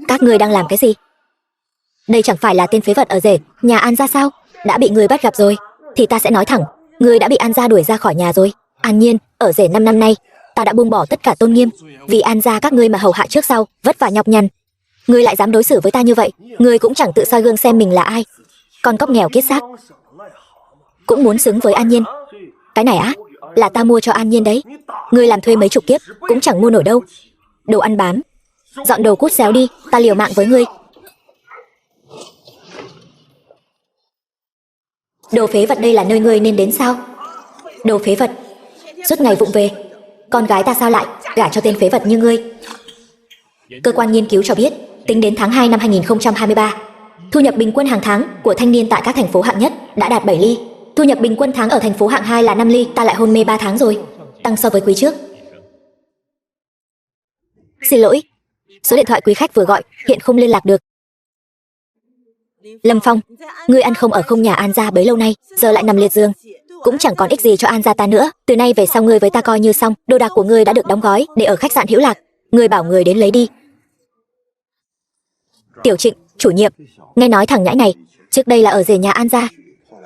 Các ngươi đang làm cái gì? Đây chẳng phải là tên phế vật ở rể nhà An gia sao? Đã bị người bắt gặp rồi thì ta sẽ nói thẳng, ngươi đã bị An gia đuổi ra khỏi nhà rồi. An Nhiên, ở rể 5 năm nay ta đã buông bỏ tất cả tôn nghiêm vì An gia các ngươi mà hầu hạ trước sau, vất vả nhọc nhằn. Ngươi lại dám đối xử với ta như vậy, ngươi cũng chẳng tự soi gương xem mình là ai. Con cóc nghèo kiết xác cũng muốn xứng với An Nhiên. Cái này á, là ta mua cho An Nhiên đấy. Ngươi làm thuê mấy chục kiếp cũng chẳng mua nổi đâu. Đồ ăn bám, dọn đồ cút xéo đi, ta liều mạng với ngươi. Đồ phế vật, đây là nơi ngươi nên đến sao? Đồ phế vật, suốt ngày vụng về. Con gái ta sao lại gả cho tên phế vật như ngươi? Cơ quan nghiên cứu cho biết, tính đến tháng 2 năm 2023, thu nhập bình quân hàng tháng của thanh niên tại các thành phố hạng nhất đã đạt 7 ly. Thu nhập bình quân tháng ở thành phố hạng 2 là 5 ly. Ta lại hôn mê 3 tháng rồi, tăng so với quý trước. Xin lỗi, số điện thoại quý khách vừa gọi hiện không liên lạc được. Lâm Phong, ngươi ăn không ở không nhà An gia bấy lâu nay, giờ lại nằm liệt giường, cũng chẳng còn ích gì cho An gia ta nữa. Từ nay về sau ngươi với ta coi như xong. Đồ đạc của ngươi đã được đóng gói để ở khách sạn Hữu Lạc, ngươi bảo người đến lấy đi. Tiểu Trịnh, chủ nhiệm, nghe nói thằng nhãi này trước đây là ở rể nhà An gia,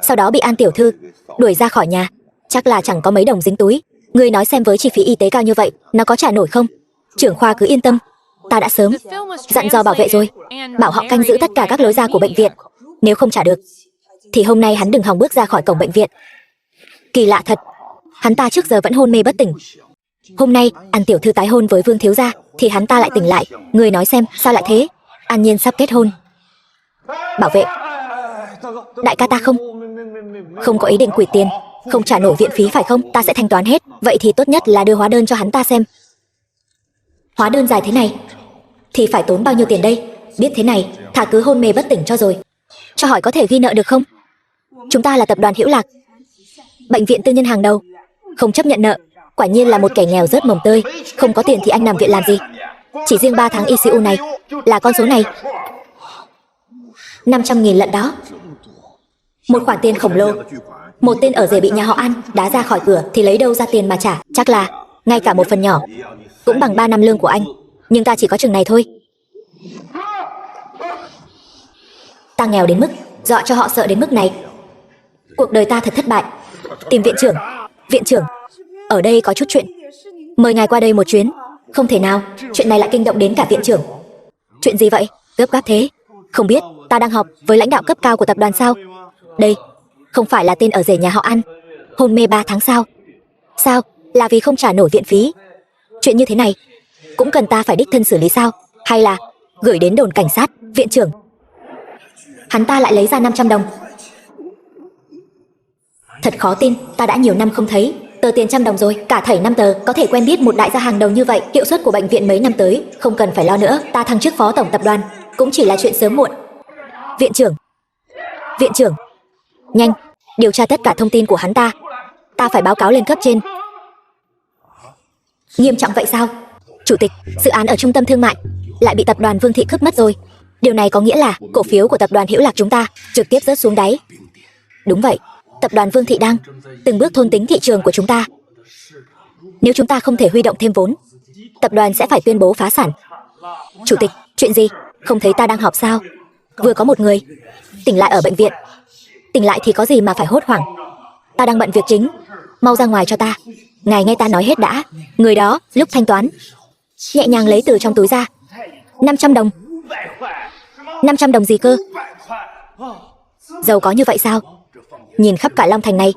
sau đó bị An tiểu thư đuổi ra khỏi nhà, chắc là chẳng có mấy đồng dính túi. Ngươi nói xem với chi phí y tế cao như vậy, nó có trả nổi không? Trưởng khoa cứ yên tâm, ta đã sớm dặn dò bảo vệ rồi, bảo họ canh giữ tất cả các lối ra của bệnh viện. Nếu không trả được thì hôm nay hắn đừng hòng bước ra khỏi cổng bệnh viện. Kỳ lạ thật, hắn ta trước giờ vẫn hôn mê bất tỉnh, hôm nay An tiểu thư tái hôn với Vương thiếu gia thì hắn ta lại tỉnh lại. Ngươi nói xem sao lại thế? An Nhiên sắp kết hôn. Bảo vệ, đại ca ta không có ý định quỵt tiền, không trả nổi viện phí phải không? Ta sẽ thanh toán hết. Vậy thì tốt nhất là đưa hóa đơn cho hắn ta xem. Hóa đơn dài thế này thì phải tốn bao nhiêu tiền đây? Biết thế này, thà cứ hôn mê bất tỉnh cho rồi. Cho hỏi có thể ghi nợ được không? Chúng ta là tập đoàn Hữu Lạc, bệnh viện tư nhân hàng đầu, không chấp nhận nợ. Quả nhiên là một kẻ nghèo rớt mồng tơi. Không có tiền thì anh nằm viện làm gì? Chỉ riêng 3 tháng ICU này là con số này 500.000 lận đó. Một khoản tiền khổng lồ. Một tên ở rể bị nhà họ An đá ra khỏi cửa thì lấy đâu ra tiền mà trả? Chắc là ngay cả một phần nhỏ cũng bằng 3 năm lương của anh. Nhưng ta chỉ có chừng này thôi. Ta nghèo đến mức dọa cho họ sợ đến mức này. Cuộc đời ta thật thất bại. Tìm viện trưởng. Viện trưởng, ở đây có chút chuyện, mời ngài qua đây một chuyến. Không thể nào, chuyện này lại kinh động đến cả viện trưởng. Chuyện gì vậy? Gấp gáp thế. Không biết, ta đang họp với lãnh đạo cấp cao của tập đoàn sao? Đây, không phải là tên ở rể nhà họ An hôn mê 3 tháng sao? Sao, là vì không trả nổi viện phí? Chuyện như thế này cũng cần ta phải đích thân xử lý sao? Hay là gửi đến đồn cảnh sát? Viện trưởng, hắn ta lại lấy ra 500 đồng. Thật khó tin, ta đã nhiều năm không thấy tờ tiền 100 đồng rồi. Cả thảy 5 tờ có thể quen biết một đại gia hàng đầu như vậy. Hiệu suất của bệnh viện mấy năm tới không cần phải lo nữa. Ta thăng chức phó tổng tập đoàn cũng chỉ là chuyện sớm muộn. Viện trưởng, viện trưởng, nhanh điều tra tất cả thông tin của hắn ta. Ta phải báo cáo lên cấp trên. Nghiêm trọng vậy sao? Chủ tịch, dự án ở trung tâm thương mại lại bị tập đoàn Vương Thị cướp mất rồi. Điều này có nghĩa là cổ phiếu của tập đoàn Hữu Lạc chúng ta trực tiếp rớt xuống đáy. Đúng vậy, tập đoàn Vương Thị đang từng bước thôn tính thị trường của chúng ta. Nếu chúng ta không thể huy động thêm vốn, tập đoàn sẽ phải tuyên bố phá sản. Chủ tịch, chuyện gì? Không thấy ta đang họp sao? Vừa có một người tỉnh lại ở bệnh viện. Tỉnh lại thì có gì mà phải hốt hoảng? Ta đang bận việc chính, mau ra ngoài cho ta. Ngài nghe ta nói hết đã. Người đó lúc thanh toán nhẹ nhàng lấy từ trong túi ra 500 đồng. 500 đồng gì cơ? Giàu có như vậy sao? Nhìn khắp cả Long Thành này,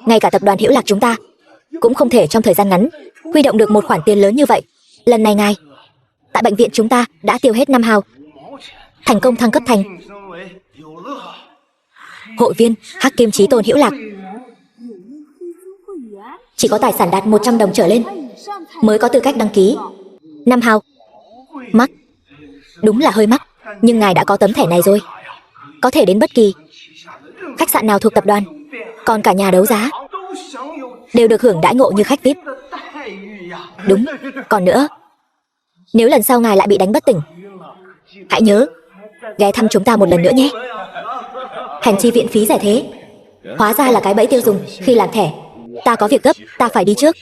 ngay cả tập đoàn Hữu Lạc chúng ta cũng không thể trong thời gian ngắn huy động được một khoản tiền lớn như vậy. Lần này ngài tại bệnh viện chúng ta đã tiêu hết 5 hào, thành công thăng cấp thành hội viên Hắc Kim Chí Tôn Hữu Lạc. Chỉ có tài sản đạt 100 đồng trở lên mới có tư cách đăng ký. 5 hào, mắc, đúng là hơi mắc. Nhưng ngài đã có tấm thẻ này rồi, có thể đến bất kỳ khách sạn nào thuộc tập đoàn, còn cả nhà đấu giá đều được hưởng đãi ngộ như khách VIP. Đúng, còn nữa, nếu lần sau ngài lại bị đánh bất tỉnh, hãy nhớ ghé thăm chúng ta một lần nữa nhé. Hành chi viện phí rẻ thế, hóa ra là cái bẫy tiêu dùng khi làm thẻ. Ta có việc gấp, ta phải đi trước.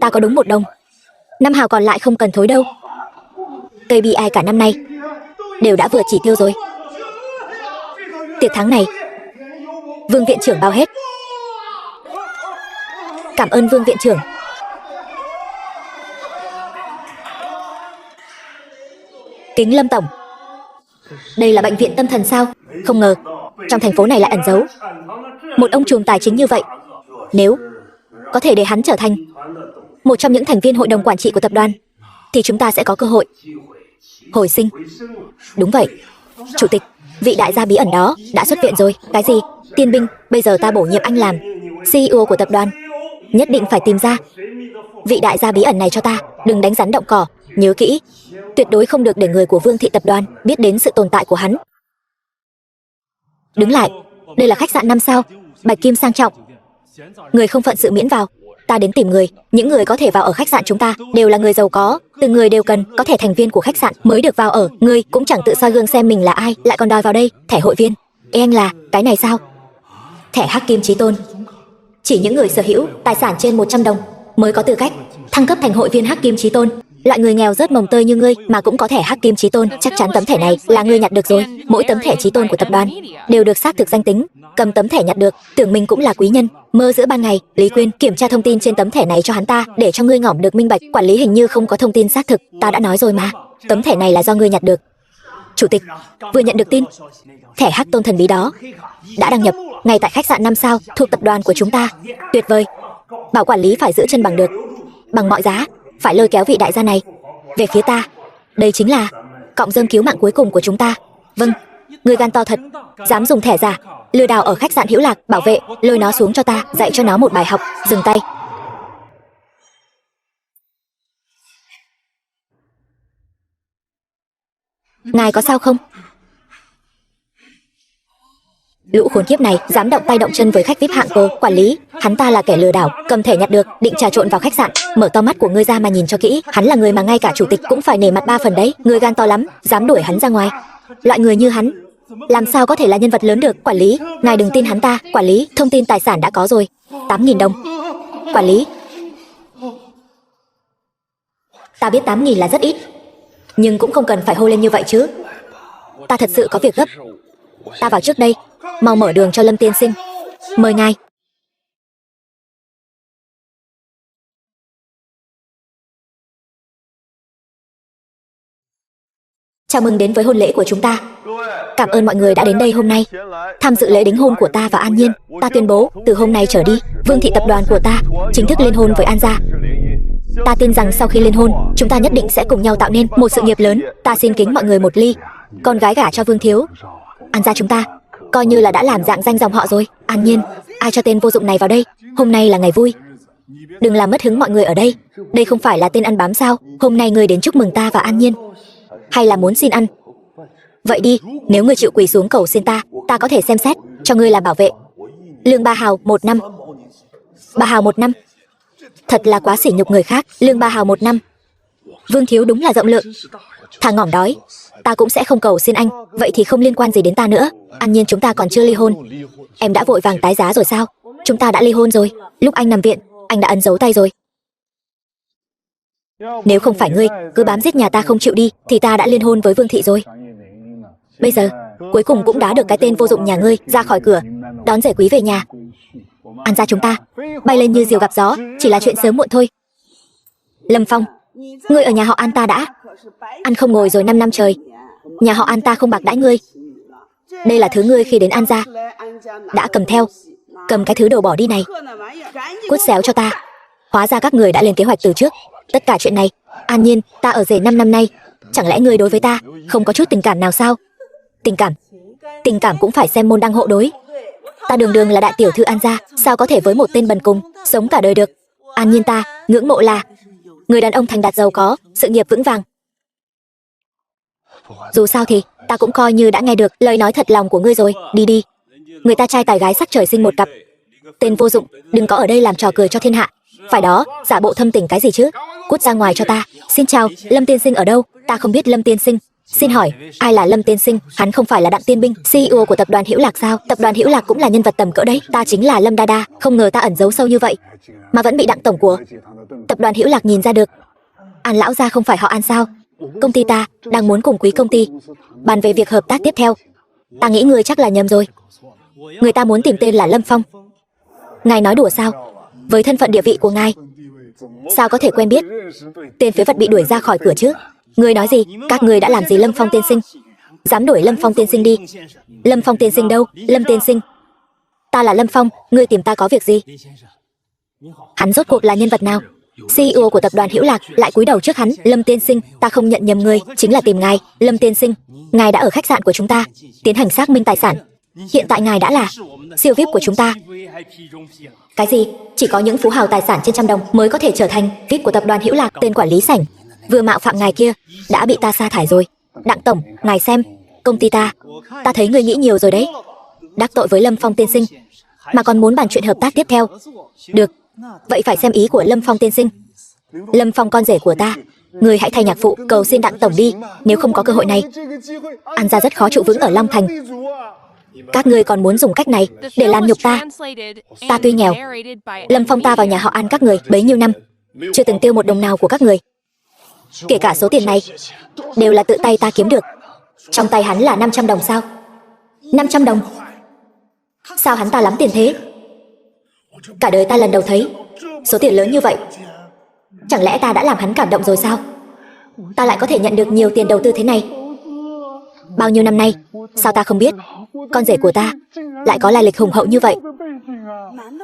Ta có đúng 1 đồng, 5 hào còn lại không cần thối đâu. KPI cả năm nay đều đã vượt chỉ tiêu rồi. Tiệc thắng này Vương viện trưởng bao hết. Cảm ơn Vương viện trưởng. Kính Lâm tổng, đây là bệnh viện tâm thần sao? Không ngờ trong thành phố này lại ẩn giấu một ông trùm tài chính như vậy. Nếu có thể để hắn trở thành một trong những thành viên hội đồng quản trị của tập đoàn thì chúng ta sẽ có cơ hội hồi sinh. Đúng vậy, chủ tịch, vị đại gia bí ẩn đó đã xuất viện rồi. Cái gì? Tiên binh, bây giờ ta bổ nhiệm anh làm CEO của tập đoàn. Nhất định phải tìm ra vị đại gia bí ẩn này cho ta. Đừng đánh rắn động cỏ. Nhớ kỹ, tuyệt đối không được để người của Vương thị tập đoàn biết đến sự tồn tại của hắn. Đứng lại, đây là khách sạn 5 sao, bạch kim sang trọng. Người không phận sự miễn vào. Ta đến tìm người. Những người có thể vào ở khách sạn chúng ta đều là người giàu có. Từng người đều cần có thẻ thành viên của khách sạn mới được vào ở. Ngươi cũng chẳng tự soi gương xem mình là ai, lại còn đòi vào đây thẻ hội viên. Ê anh là cái này sao? Thẻ Hắc Kim Chí Tôn. Chỉ những người sở hữu tài sản trên 100 đồng mới có tư cách thăng cấp thành hội viên Hắc Kim Chí Tôn. Loại người nghèo rớt mồng tơi như ngươi mà cũng có thẻ Hắc Kim Chí Tôn, chắc chắn tấm thẻ này là ngươi nhặt được rồi. Mỗi tấm thẻ Chí Tôn của tập đoàn đều được xác thực danh tính. Cầm tấm thẻ nhặt được, tưởng mình cũng là quý nhân. Mơ giữa ban ngày. Lý Quyên, kiểm tra thông tin trên tấm thẻ này cho hắn ta, để cho ngươi ngỏm được minh bạch. Quản lý hình như không có thông tin xác thực. Ta đã nói rồi mà, tấm thẻ này là do ngươi nhặt được. Chủ tịch, vừa nhận được tin thẻ Hắc Tôn thần bí đó đã đăng nhập ngay tại khách sạn 5 sao thuộc tập đoàn của chúng ta. Tuyệt vời. Bảo quản lý phải giữ chân bằng được, bằng mọi giá phải lôi kéo vị đại gia này về phía ta. Đây chính là cọng rơm cứu mạng cuối cùng của chúng ta. Vâng, người gan to thật, dám dùng thẻ giả lừa đảo ở khách sạn Hữu Lạc. Bảo vệ, lôi nó xuống cho ta, dạy cho nó một bài học. Dừng tay. Ngài có sao không? Lũ khốn kiếp này dám động tay động chân với khách VIP hạng cô. Quản lý, hắn ta là kẻ lừa đảo, cầm thẻ nhặt được, định trà trộn vào khách sạn. Mở to mắt của ngươi ra mà nhìn cho kỹ, hắn là người mà ngay cả chủ tịch cũng phải nể mặt 3 phần đấy. Ngươi gan to lắm, dám đuổi hắn ra ngoài. Loại người như hắn làm sao có thể là nhân vật lớn được? Quản lý, ngài đừng tin hắn ta. Quản lý, thông tin tài sản đã có rồi. 8.000 đồng. Quản lý, ta biết 8.000 là rất ít, nhưng cũng không cần phải hô lên như vậy chứ. Ta thật sự có việc gấp. Ta vào trước đây, mau mở đường cho Lâm tiên sinh. Mời ngài. Chào mừng đến với hôn lễ của chúng ta. Cảm ơn mọi người đã đến đây hôm nay tham dự lễ đính hôn của ta và An Nhiên. Ta tuyên bố, từ hôm nay trở đi, Vương thị tập đoàn của ta chính thức liên hôn với An gia. Ta tin rằng sau khi liên hôn, chúng ta nhất định sẽ cùng nhau tạo nên một sự nghiệp lớn. Ta xin kính mọi người một ly con gái gả cho Vương thiếu. An gia chúng ta coi như là đã làm rạng danh dòng họ rồi. An Nhiên, ai cho tên vô dụng này vào đây? Hôm nay là ngày vui, đừng làm mất hứng mọi người ở đây. Đây không phải là tên ăn bám sao? Hôm nay ngươi đến chúc mừng ta và An Nhiên, hay là muốn xin ăn? Vậy đi, nếu ngươi chịu quỳ xuống cầu xin ta, ta có thể xem xét cho ngươi làm bảo vệ. Lương 3 hào 1 năm. 3 hào 1 năm. Thật là quá sỉ nhục người khác. Lương 3 hào 1 năm. Vương thiếu đúng là rộng lượng. Thà ngỏm đói, ta cũng sẽ không cầu xin anh. Vậy thì không liên quan gì đến ta nữa. An Nhiên, chúng ta còn chưa ly hôn. Em đã vội vàng tái giá rồi sao? Chúng ta đã ly hôn rồi. Lúc anh nằm viện, anh đã ấn dấu tay rồi. Nếu không phải ngươi cứ bám giết nhà ta không chịu đi, thì ta đã liên hôn với Vương thị rồi. Bây giờ cuối cùng cũng đá được cái tên vô dụng nhà ngươi ra khỏi cửa, đón rể quý về nhà. An gia chúng ta bay lên như diều gặp gió, chỉ là chuyện sớm muộn thôi. Lâm Phong, ngươi ở nhà họ An ta đã ăn không ngồi rồi 5 năm trời. Nhà họ An ta không bạc đãi ngươi. Đây là thứ ngươi khi đến An gia đã cầm theo. Cầm cái thứ đồ bỏ đi này, cút xéo cho ta. Hóa ra các người đã lên kế hoạch từ trước. Tất cả chuyện này, An Nhiên, ta ở rể 5 năm nay, chẳng lẽ ngươi đối với ta không có chút tình cảm nào sao? Tình cảm cũng phải xem môn đăng hộ đối. Ta đường đường là đại tiểu thư An gia, sao có thể với một tên bần cùng sống cả đời được? An Nhiên, ta ngưỡng mộ là người đàn ông thành đạt giàu có, sự nghiệp vững vàng. Dù sao thì ta cũng coi như đã nghe được lời nói thật lòng của ngươi rồi. Đi đi, người ta trai tài gái sắc trời sinh một cặp. Tên vô dụng, đừng có ở đây làm trò cười cho thiên hạ. Phải đó, giả bộ thâm tình cái gì chứ? Cút ra ngoài cho ta. Xin chào, Lâm tiên sinh ở đâu? Ta không biết Lâm tiên sinh. Xin hỏi, ai là Lâm tiên sinh? Hắn không phải là Đặng Tiên Binh, CEO của tập đoàn Hữu Lạc sao? Tập đoàn Hữu Lạc cũng là nhân vật tầm cỡ đấy. Ta chính là Lâm Đa Đa. Không ngờ ta ẩn giấu sâu như vậy mà vẫn bị Đặng tổng của tập đoàn Hữu Lạc nhìn ra được. An lão gia không phải họ An sao? công ty ta đang muốn cùng quý công ty bàn về việc hợp tác tiếp theo. Ta nghĩ ngươi chắc là nhầm rồi. Người ta muốn tìm tên là Lâm Phong. Ngài nói đùa sao? Với thân phận địa vị của ngài, sao có thể quen biết tên phế vật bị đuổi ra khỏi cửa chứ? Ngươi nói gì? Các ngươi đã làm gì Lâm Phong tiên sinh? Dám đuổi Lâm Phong tiên sinh đi? Lâm Phong tiên sinh đâu? Lâm tiên sinh, ta là Lâm Phong, ngươi tìm ta có việc gì? Hắn rốt cuộc là nhân vật nào? CEO của tập đoàn Hữu Lạc lại cúi đầu trước hắn. Lâm tiên sinh, ta không nhận nhầm người, chính là tìm ngài. Lâm tiên sinh, ngài đã ở khách sạn của chúng ta tiến hành xác minh tài sản. Hiện tại ngài đã là siêu VIP của chúng ta. Cái gì? Chỉ có những phú hào tài sản trên trăm đồng mới có thể trở thành VIP của tập đoàn Hữu Lạc. Tên quản lý sảnh vừa mạo phạm ngài kia đã bị ta sa thải rồi. Đặng tổng, ngài xem, công ty ta thấy ngươi nghĩ nhiều rồi đấy. Đắc tội với Lâm Phong tiên sinh mà còn muốn bàn chuyện hợp tác tiếp theo. Được, vậy phải xem ý của Lâm Phong tiên sinh. Lâm Phong con rể của ta, ngươi hãy thay nhạc phụ cầu xin Đặng tổng đi. Nếu không có cơ hội này, An gia rất khó trụ vững ở Long Thành. Các ngươi còn muốn dùng cách này để làm nhục ta. Ta tuy nghèo, Lâm Phong ta vào nhà họ An các người bấy nhiêu năm chưa từng tiêu một đồng nào của các người. Kể cả số tiền này đều là tự tay ta kiếm được. Trong tay hắn là 500 đồng sao? 500 đồng? Sao hắn ta lắm tiền thế? Cả đời ta lần đầu thấy số tiền lớn như vậy. Chẳng lẽ ta đã làm hắn cảm động rồi sao? Ta lại có thể nhận được nhiều tiền đầu tư thế này. Bao nhiêu năm nay, sao ta không biết con rể của ta lại có lai lịch hùng hậu như vậy?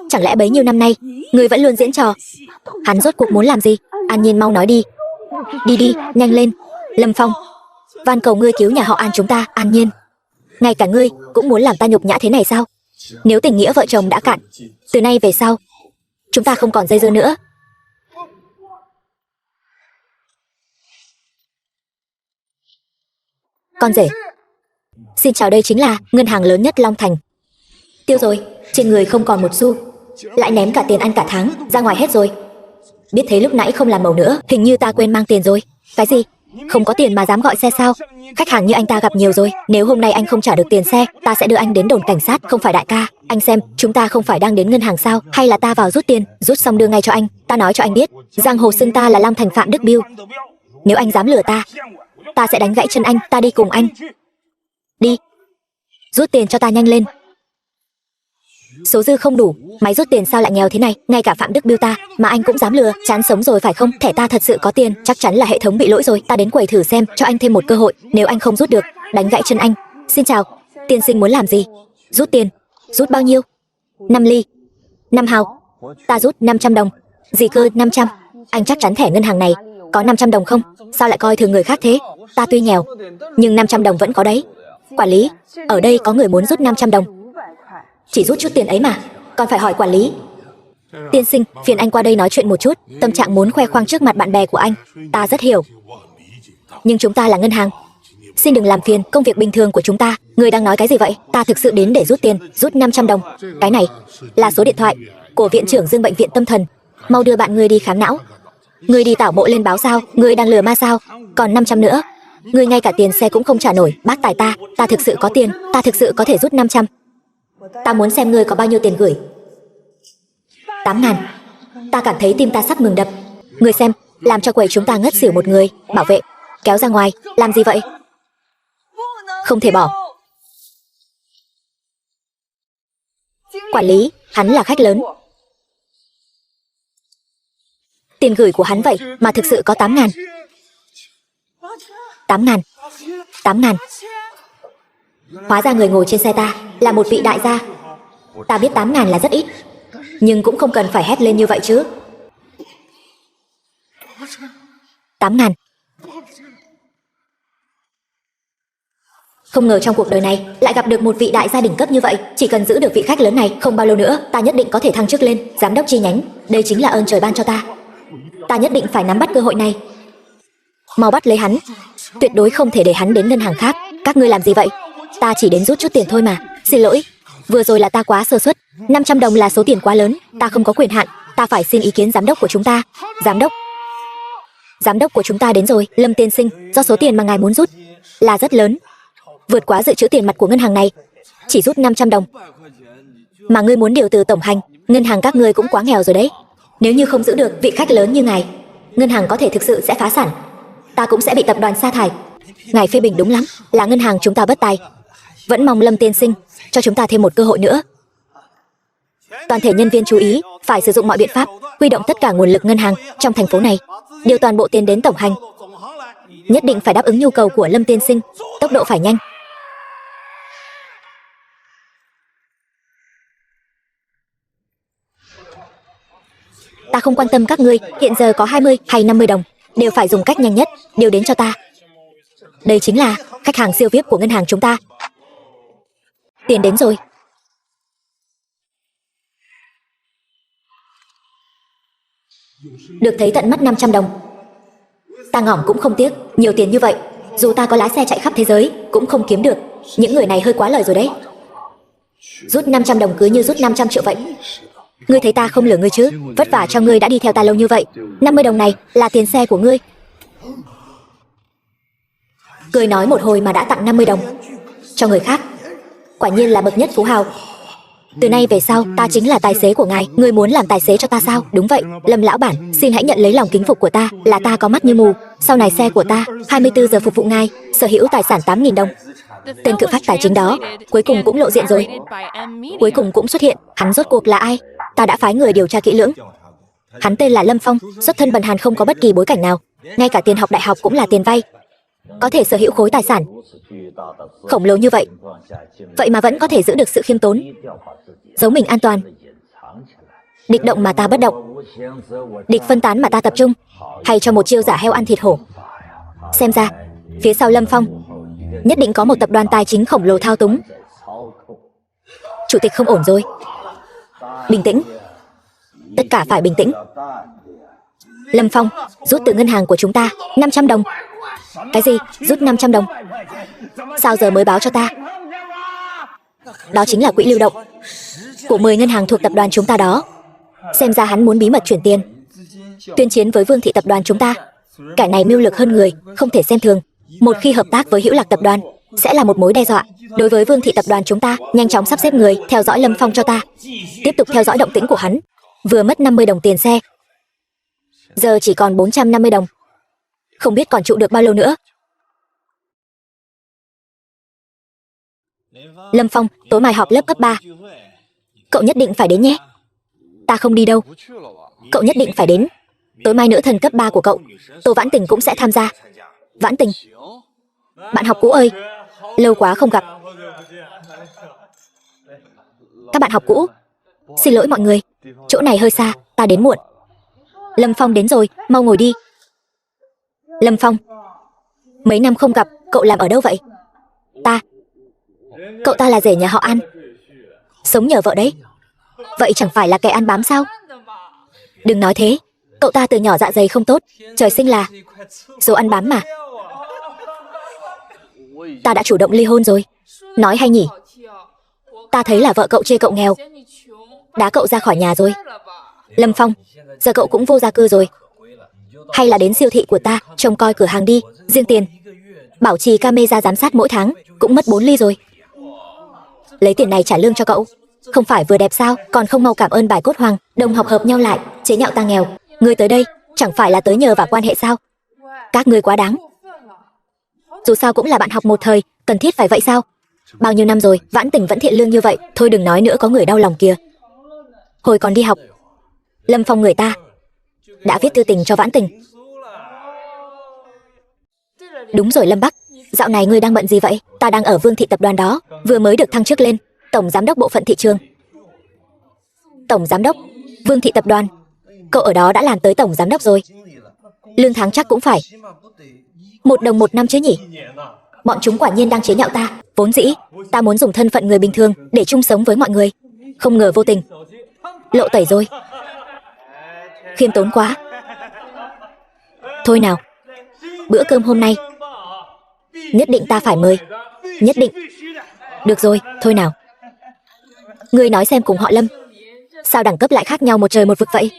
Chẳng lẽ bấy nhiêu năm nay ngươi vẫn luôn diễn trò? Hắn rốt cuộc muốn làm gì? An Nhiên mau nói đi. Đi đi, nhanh lên. Lâm Phong, van cầu ngươi cứu nhà họ An chúng ta. An Nhiên, ngay cả ngươi cũng muốn làm ta nhục nhã thế này sao? Nếu tình nghĩa vợ chồng đã cạn, từ nay về sau chúng ta không còn dây dưa nữa. Con rể, xin chào, đây chính là ngân hàng lớn nhất Long Thành. Tiêu rồi, trên người không còn một xu, lại ném cả tiền ăn cả tháng ra ngoài hết rồi. Biết thế lúc nãy không làm màu nữa, hình như ta quên mang tiền rồi. Cái gì? Không có tiền mà dám gọi xe sao? Khách hàng như anh ta gặp nhiều rồi. Nếu hôm nay anh không trả được tiền xe, ta sẽ đưa anh đến đồn cảnh sát. Không phải đại ca, anh xem, chúng ta không phải đang đến ngân hàng sao? Hay là ta vào rút tiền, rút xong đưa ngay cho anh. Ta nói cho anh biết, giang hồ xưng ta là Long Thành Phạm Đức Biêu. Nếu anh dám lừa ta sẽ đánh gãy chân anh. Ta đi cùng anh. Đi, rút tiền cho ta nhanh lên. Số dư không đủ, máy rút tiền sao lại nghèo thế này? Ngay cả Phạm Đức Biêu ta mà anh cũng dám lừa, chán sống rồi phải không? Thẻ ta thật sự có tiền, chắc chắn là hệ thống bị lỗi rồi. Ta đến quầy thử xem, cho anh thêm một cơ hội. Nếu anh không rút được, đánh gãy chân anh. Xin chào, tiên sinh muốn làm gì? Rút tiền. Rút bao nhiêu? 5 ly, 5 hào. Ta rút 500 đồng. Gì cơ 500? Anh chắc chắn thẻ ngân hàng này có 500 đồng không? Sao lại coi thường người khác thế? Ta tuy nghèo, nhưng 500 đồng vẫn có đấy. Quản lý, ở đây có người muốn rút 500 đồng. Chỉ rút chút tiền ấy mà, còn phải hỏi quản lý. Tiên sinh, phiền anh qua đây nói chuyện một chút. Tâm trạng muốn khoe khoang trước mặt bạn bè của anh, ta rất hiểu. Nhưng chúng ta là ngân hàng, xin đừng làm phiền công việc bình thường của chúng ta. Người đang nói cái gì vậy? Ta thực sự đến để rút tiền, rút 500 đồng. Cái này là số điện thoại của viện trưởng Dương bệnh viện tâm thần. Mau đưa bạn ngươi đi khám não. Ngươi đi tảo mộ lên báo sao? Ngươi đang lừa ma sao? Còn 500 nữa. Ngươi ngay cả tiền xe cũng không trả nổi. Bác tài ta thực sự có tiền, ta thực sự có thể rút 500. Ta muốn xem ngươi có bao nhiêu tiền gửi. 8.000. Ta cảm thấy tim ta sắp ngừng đập. Ngươi xem, làm cho quầy chúng ta ngất xỉu một người. Bảo vệ, kéo ra ngoài. Làm gì vậy? Không thể bỏ. Quản lý, hắn là khách lớn. Tiền gửi của hắn vậy mà thực sự có 8.000. 8.000. 8.000. Hóa ra người ngồi trên xe ta là một vị đại gia. Ta biết 8.000 là rất ít, nhưng cũng không cần phải hét lên như vậy chứ. 8.000. Không ngờ trong cuộc đời này lại gặp được một vị đại gia đỉnh cấp như vậy. Chỉ cần giữ được vị khách lớn này, không bao lâu nữa ta nhất định có thể thăng chức lên giám đốc chi nhánh. Đây chính là ơn trời ban cho ta. Ta nhất định phải nắm bắt cơ hội này. Mau bắt lấy hắn, tuyệt đối không thể để hắn đến ngân hàng khác. Các ngươi làm gì vậy? Ta chỉ đến rút chút tiền thôi mà. Xin lỗi, vừa rồi là ta quá sơ suất. 500 đồng là số tiền quá lớn, ta không có quyền hạn. Ta phải xin ý kiến giám đốc của chúng ta. Giám đốc của chúng ta đến rồi. Lâm tiên sinh, do số tiền mà ngài muốn rút là rất lớn, vượt quá dự trữ tiền mặt của ngân hàng này. Chỉ rút 500 đồng mà ngươi muốn điều từ tổng hành. Ngân hàng các ngươi cũng quá nghèo rồi đấy. Nếu như không giữ được vị khách lớn như ngài, ngân hàng có thể thực sự sẽ phá sản. ta cũng sẽ bị tập đoàn sa thải. Ngài phê bình đúng lắm, là ngân hàng chúng ta bất tài. Vẫn mong Lâm tiên sinh cho chúng ta thêm một cơ hội nữa. Toàn thể nhân viên chú ý, phải sử dụng mọi biện pháp, huy động tất cả nguồn lực ngân hàng trong thành phố này, điều toàn bộ tiền đến tổng hành. Nhất định phải đáp ứng nhu cầu của Lâm tiên sinh, tốc độ phải nhanh. Ta không quan tâm các ngươi hiện giờ có 20 hay 50 đồng, đều phải dùng cách nhanh nhất điều đến cho ta. Đây chính là khách hàng siêu VIP của ngân hàng chúng ta. Tiền đến rồi. Được thấy tận mắt 500 đồng. Ta ngỏm cũng không tiếc, nhiều tiền như vậy, dù ta có lái xe chạy khắp thế giới cũng không kiếm được. Những người này hơi quá lời rồi đấy. Rút 500 đồng cứ như rút 500 triệu vậy. Ngươi thấy ta không lừa ngươi chứ? Vất vả cho ngươi đã đi theo ta lâu như vậy. 50 đồng này là tiền xe của ngươi. Cười nói một hồi mà đã tặng 50 đồng cho người khác. Quả nhiên là bậc nhất phú hào. Từ nay về sau ta chính là tài xế của ngài. Ngươi muốn làm tài xế cho ta sao? Đúng vậy, Lâm lão bản, xin hãy nhận lấy lòng kính phục của ta, là ta có mắt như mù. Sau này xe của ta 24 giờ phục vụ ngài, sở hữu tài sản 8.000 đồng. Tên cự phách tài chính đó cuối cùng cũng lộ diện rồi. Cuối cùng cũng xuất hiện. Hắn rốt cuộc là ai? Ta đã phái người điều tra kỹ lưỡng. Hắn tên là Lâm Phong, xuất thân bần hàn, không có bất kỳ bối cảnh nào, ngay cả tiền học đại học cũng là tiền vay. Có thể sở hữu khối tài sản khổng lồ như vậy, vậy mà vẫn có thể giữ được sự khiêm tốn, giấu mình an toàn. Địch động mà ta bất động, địch phân tán mà ta tập trung, hay cho một chiêu giả heo ăn thịt hổ. Xem ra phía sau Lâm Phong nhất định có một tập đoàn tài chính khổng lồ thao túng. Chủ tịch không ổn rồi. Bình tĩnh, tất cả phải bình tĩnh. Lâm Phong rút từ ngân hàng của chúng ta 500 đồng. Cái gì? Rút 500 đồng? Sao giờ mới báo cho ta? Đó chính là quỹ lưu động của 10 ngân hàng thuộc tập đoàn chúng ta đó. Xem ra hắn muốn bí mật chuyển tiền, tuyên chiến với Vương thị tập đoàn chúng ta. Kẻ này mưu lược hơn người, không thể xem thường. Một khi hợp tác với Hữu Lạc tập đoàn sẽ là một mối đe dọa đối với Vương thị tập đoàn chúng ta. Nhanh chóng sắp xếp người theo dõi Lâm Phong cho ta, tiếp tục theo dõi động tĩnh của hắn. Vừa mất 50 đồng tiền xe, giờ chỉ còn 450 đồng, không biết còn trụ được bao lâu nữa. Lâm Phong, tối mai họp lớp cấp 3, cậu nhất định phải đến nhé. Ta không đi đâu, cậu nhất định phải đến. Tối mai nữ thần cấp 3 của cậu, Tô Vãn Tình cũng sẽ tham gia. Vãn Tình, bạn học cũ ơi, lâu quá không gặp. Các bạn học cũ, xin lỗi mọi người, chỗ này hơi xa, ta đến muộn. Lâm Phong đến rồi, mau ngồi đi. Lâm Phong, mấy năm không gặp, cậu làm ở đâu vậy? Cậu ta là rể nhà họ An, sống nhờ vợ đấy. Vậy chẳng phải là kẻ ăn bám sao? Đừng nói thế, cậu ta từ nhỏ dạ dày không tốt, trời sinh là số ăn bám mà. Ta đã chủ động ly hôn rồi. Nói hay nhỉ? Ta thấy là vợ cậu chê cậu nghèo, đá cậu ra khỏi nhà rồi. Lâm Phong, giờ cậu cũng vô gia cư rồi, hay là đến siêu thị của ta trông coi cửa hàng đi. Riêng tiền bảo trì camera giám sát mỗi tháng cũng mất 4 ly rồi. Lấy tiền này trả lương cho cậu, không phải vừa đẹp sao? Còn không mau cảm ơn bài cốt hoàng, đồng học hợp nhau lại chế nhạo ta nghèo. Ngươi tới đây chẳng phải là tới nhờ và quan hệ sao? Các ngươi quá đáng. Dù sao cũng là bạn học một thời, cần thiết phải vậy sao? Bao nhiêu năm rồi Vãn Tình vẫn thiện lương như vậy. Thôi đừng nói nữa, có người đau lòng kìa. Hồi còn đi học, Lâm Phong người ta đã viết thư tình cho Vãn Tình. Đúng rồi Lâm Bắc, dạo này ngươi đang bận gì vậy? Ta đang ở Vương thị tập đoàn đó, vừa mới được thăng chức lên tổng giám đốc bộ phận thị trường. Tổng giám đốc Vương thị tập đoàn? Cậu ở đó đã làm tới tổng giám đốc rồi, lương tháng chắc cũng phải 1 đồng 1 năm chứ nhỉ? Bọn chúng quả nhiên đang chế nhạo ta. Vốn dĩ ta muốn dùng thân phận người bình thường để chung sống với mọi người, không ngờ vô tình lộ tẩy rồi. Khiêm tốn quá. Thôi nào, bữa cơm hôm nay nhất định ta phải mời, nhất định. Được rồi, thôi nào. Ngươi nói xem, cùng họ Lâm sao đẳng cấp lại khác nhau một trời một vực vậy?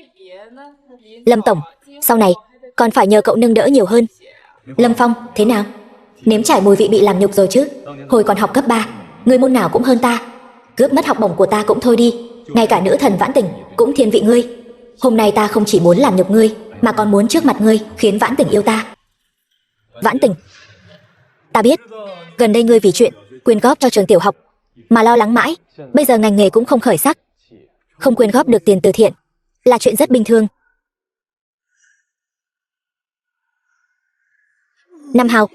Lâm tổng, sau này còn phải nhờ cậu nâng đỡ nhiều hơn. Lâm Phong, thế nào? Nếm trải mùi vị bị làm nhục rồi chứ? Hồi còn học cấp 3, ngươi môn nào cũng hơn ta, cướp mất học bổng của ta cũng thôi đi, ngay cả nữ thần Vãn Tình cũng thiên vị ngươi. Hôm nay ta không chỉ muốn làm nhục ngươi, mà còn muốn trước mặt ngươi khiến Vãn Tình yêu ta. Vãn Tình, ta biết, gần đây ngươi vì chuyện quyên góp cho trường tiểu học mà lo lắng mãi, bây giờ ngành nghề cũng không khởi sắc, không quyên góp được tiền từ thiện là chuyện rất bình thường. Năm hào,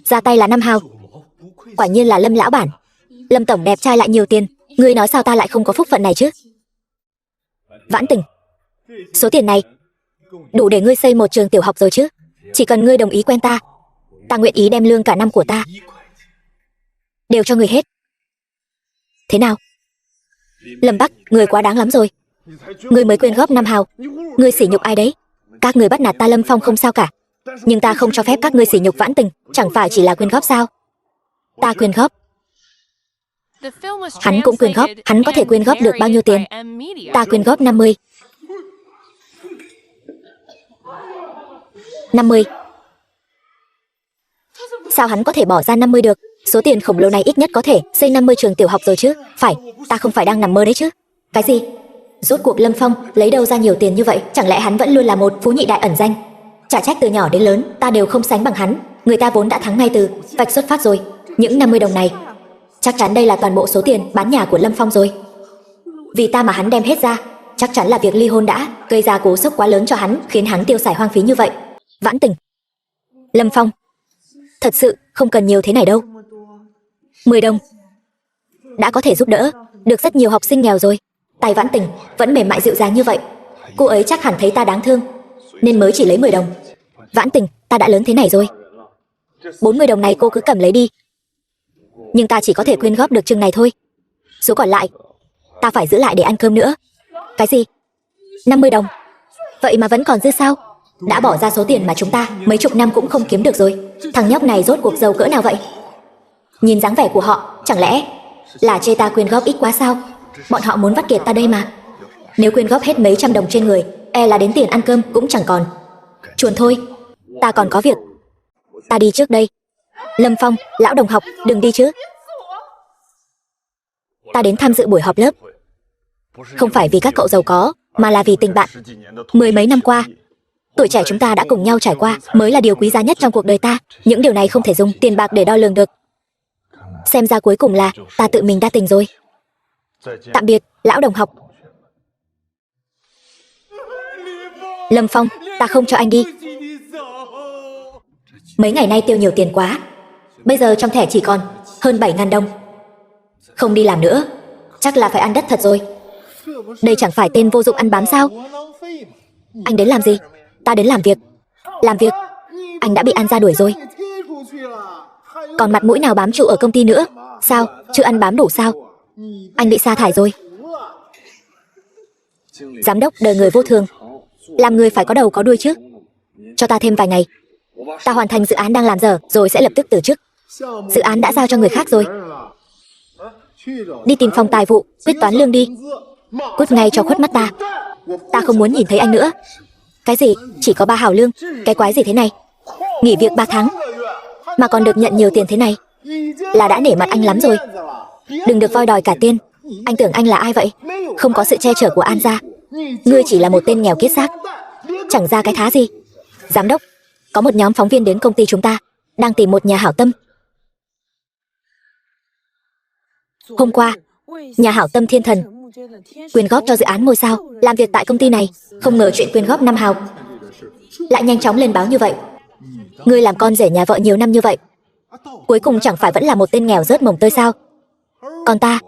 ra tay là 5 hào. Quả nhiên là Lâm lão bản. Lâm tổng đẹp trai lại nhiều tiền, ngươi nói sao ta lại không có phúc phận này chứ? Vãn Tình, số tiền này đủ để ngươi xây một trường tiểu học rồi chứ? Chỉ cần ngươi đồng ý quen ta, ta nguyện ý đem lương cả năm của ta đều cho ngươi hết. Thế nào? Lâm Bắc, ngươi quá đáng lắm rồi. Ngươi mới quyên góp 5 hào, ngươi sỉ nhục ai đấy? Các ngươi bắt nạt ta Lâm Phong không sao cả, nhưng ta không cho phép các ngươi sỉ nhục Vãn Tình. Chẳng phải chỉ là quyên góp sao? Ta quyên góp, hắn cũng quyên góp. Hắn có thể quyên góp được bao nhiêu tiền? Ta quyên góp 50. 50. Sao hắn có thể bỏ ra 50 được? Số tiền khổng lồ này ít nhất có thể xây 50 trường tiểu học rồi chứ? Phải, ta không phải đang nằm mơ đấy chứ? Cái gì? Rốt cuộc Lâm Phong lấy đâu ra nhiều tiền như vậy? Chẳng lẽ hắn vẫn luôn là một phú nhị đại ẩn danh? Chả trách từ nhỏ đến lớn ta đều không sánh bằng hắn. Người ta vốn đã thắng ngay từ vạch xuất phát rồi. Những 50 đồng này chắc chắn đây là toàn bộ số tiền bán nhà của Lâm Phong rồi. Vì ta mà hắn đem hết ra, chắc chắn là việc ly hôn đã gây ra cú sốc quá lớn cho hắn, khiến hắn tiêu xài hoang phí như vậy. Vãn Tình, Lâm Phong, thật sự không cần nhiều thế này đâu. 10 đồng đã có thể giúp đỡ được rất nhiều học sinh nghèo rồi. Tay Vãn Tình vẫn mềm mại dịu dàng như vậy, cô ấy chắc hẳn thấy ta đáng thương nên mới chỉ lấy 10 đồng. Vãn Tình, ta đã lớn thế này rồi, 40 đồng này cô cứ cầm lấy đi, nhưng ta chỉ có thể quyên góp được chừng này thôi. Số còn lại ta phải giữ lại để ăn cơm nữa. Cái gì? 50 đồng? Vậy mà vẫn còn dư sao? Đã bỏ ra số tiền mà chúng ta mấy chục năm cũng không kiếm được rồi. Thằng nhóc này rốt cuộc giàu cỡ nào vậy? Nhìn dáng vẻ của họ, chẳng lẽ là chê ta quyên góp ít quá sao? Bọn họ muốn vắt kiệt ta đây mà. Nếu quyên góp hết mấy trăm đồng trên người, e là đến tiền ăn cơm cũng chẳng còn. Chuồn thôi, ta còn có việc. Ta đi trước đây. Lâm Phong, lão đồng học, đừng đi chứ. Ta đến tham dự buổi họp lớp không phải vì các cậu giàu có, mà là vì tình bạn. Mười mấy năm qua, tuổi trẻ chúng ta đã cùng nhau trải qua mới là điều quý giá nhất trong cuộc đời ta. Những điều này không thể dùng tiền bạc để đo lường được. Xem ra cuối cùng là ta tự mình đa tình rồi. Tạm biệt, lão đồng học. Lâm Phong, ta không cho anh đi. Mấy ngày nay tiêu nhiều tiền quá, bây giờ trong thẻ chỉ còn hơn 7.000 đồng. Không đi làm nữa, chắc là phải ăn đất thật rồi. Đây chẳng phải tên vô dụng ăn bám sao? Anh đến làm gì? Ta đến làm việc. Làm việc? Anh đã bị An gia đuổi rồi, còn mặt mũi nào bám trụ ở công ty nữa? Sao, chưa ăn bám đủ sao? Anh bị sa thải rồi. Giám đốc đời người vô thường, làm người phải có đầu có đuôi chứ. Cho ta thêm vài ngày, ta hoàn thành dự án đang làm dở rồi sẽ lập tức từ chức. Dự án đã giao cho người khác rồi. Đi tìm phòng tài vụ quyết toán lương đi. Cút ngay cho khuất mắt ta. Ta không muốn nhìn thấy anh nữa. Cái gì? Chỉ có 3 hào lương? Cái quái gì thế này? Nghỉ việc 3 tháng mà còn được nhận nhiều tiền thế này, là đã nể mặt anh lắm rồi. Đừng được voi đòi cả tiền. Anh tưởng anh là ai vậy? Không có sự che chở của An gia, ngươi chỉ là một tên nghèo kiết xác, chẳng ra cái thá gì. Giám đốc, có một nhóm phóng viên đến công ty chúng ta, đang tìm một nhà hảo tâm. Hôm qua, nhà hảo tâm Thiên Thần quyên góp cho dự án ngôi sao làm việc tại công ty này. Không ngờ chuyện quyên góp 5 hào lại nhanh chóng lên báo như vậy. Ngươi làm con rể nhà vợ nhiều năm như vậy, cuối cùng chẳng phải vẫn là một tên nghèo rớt mồng tơi sao? Còn ta,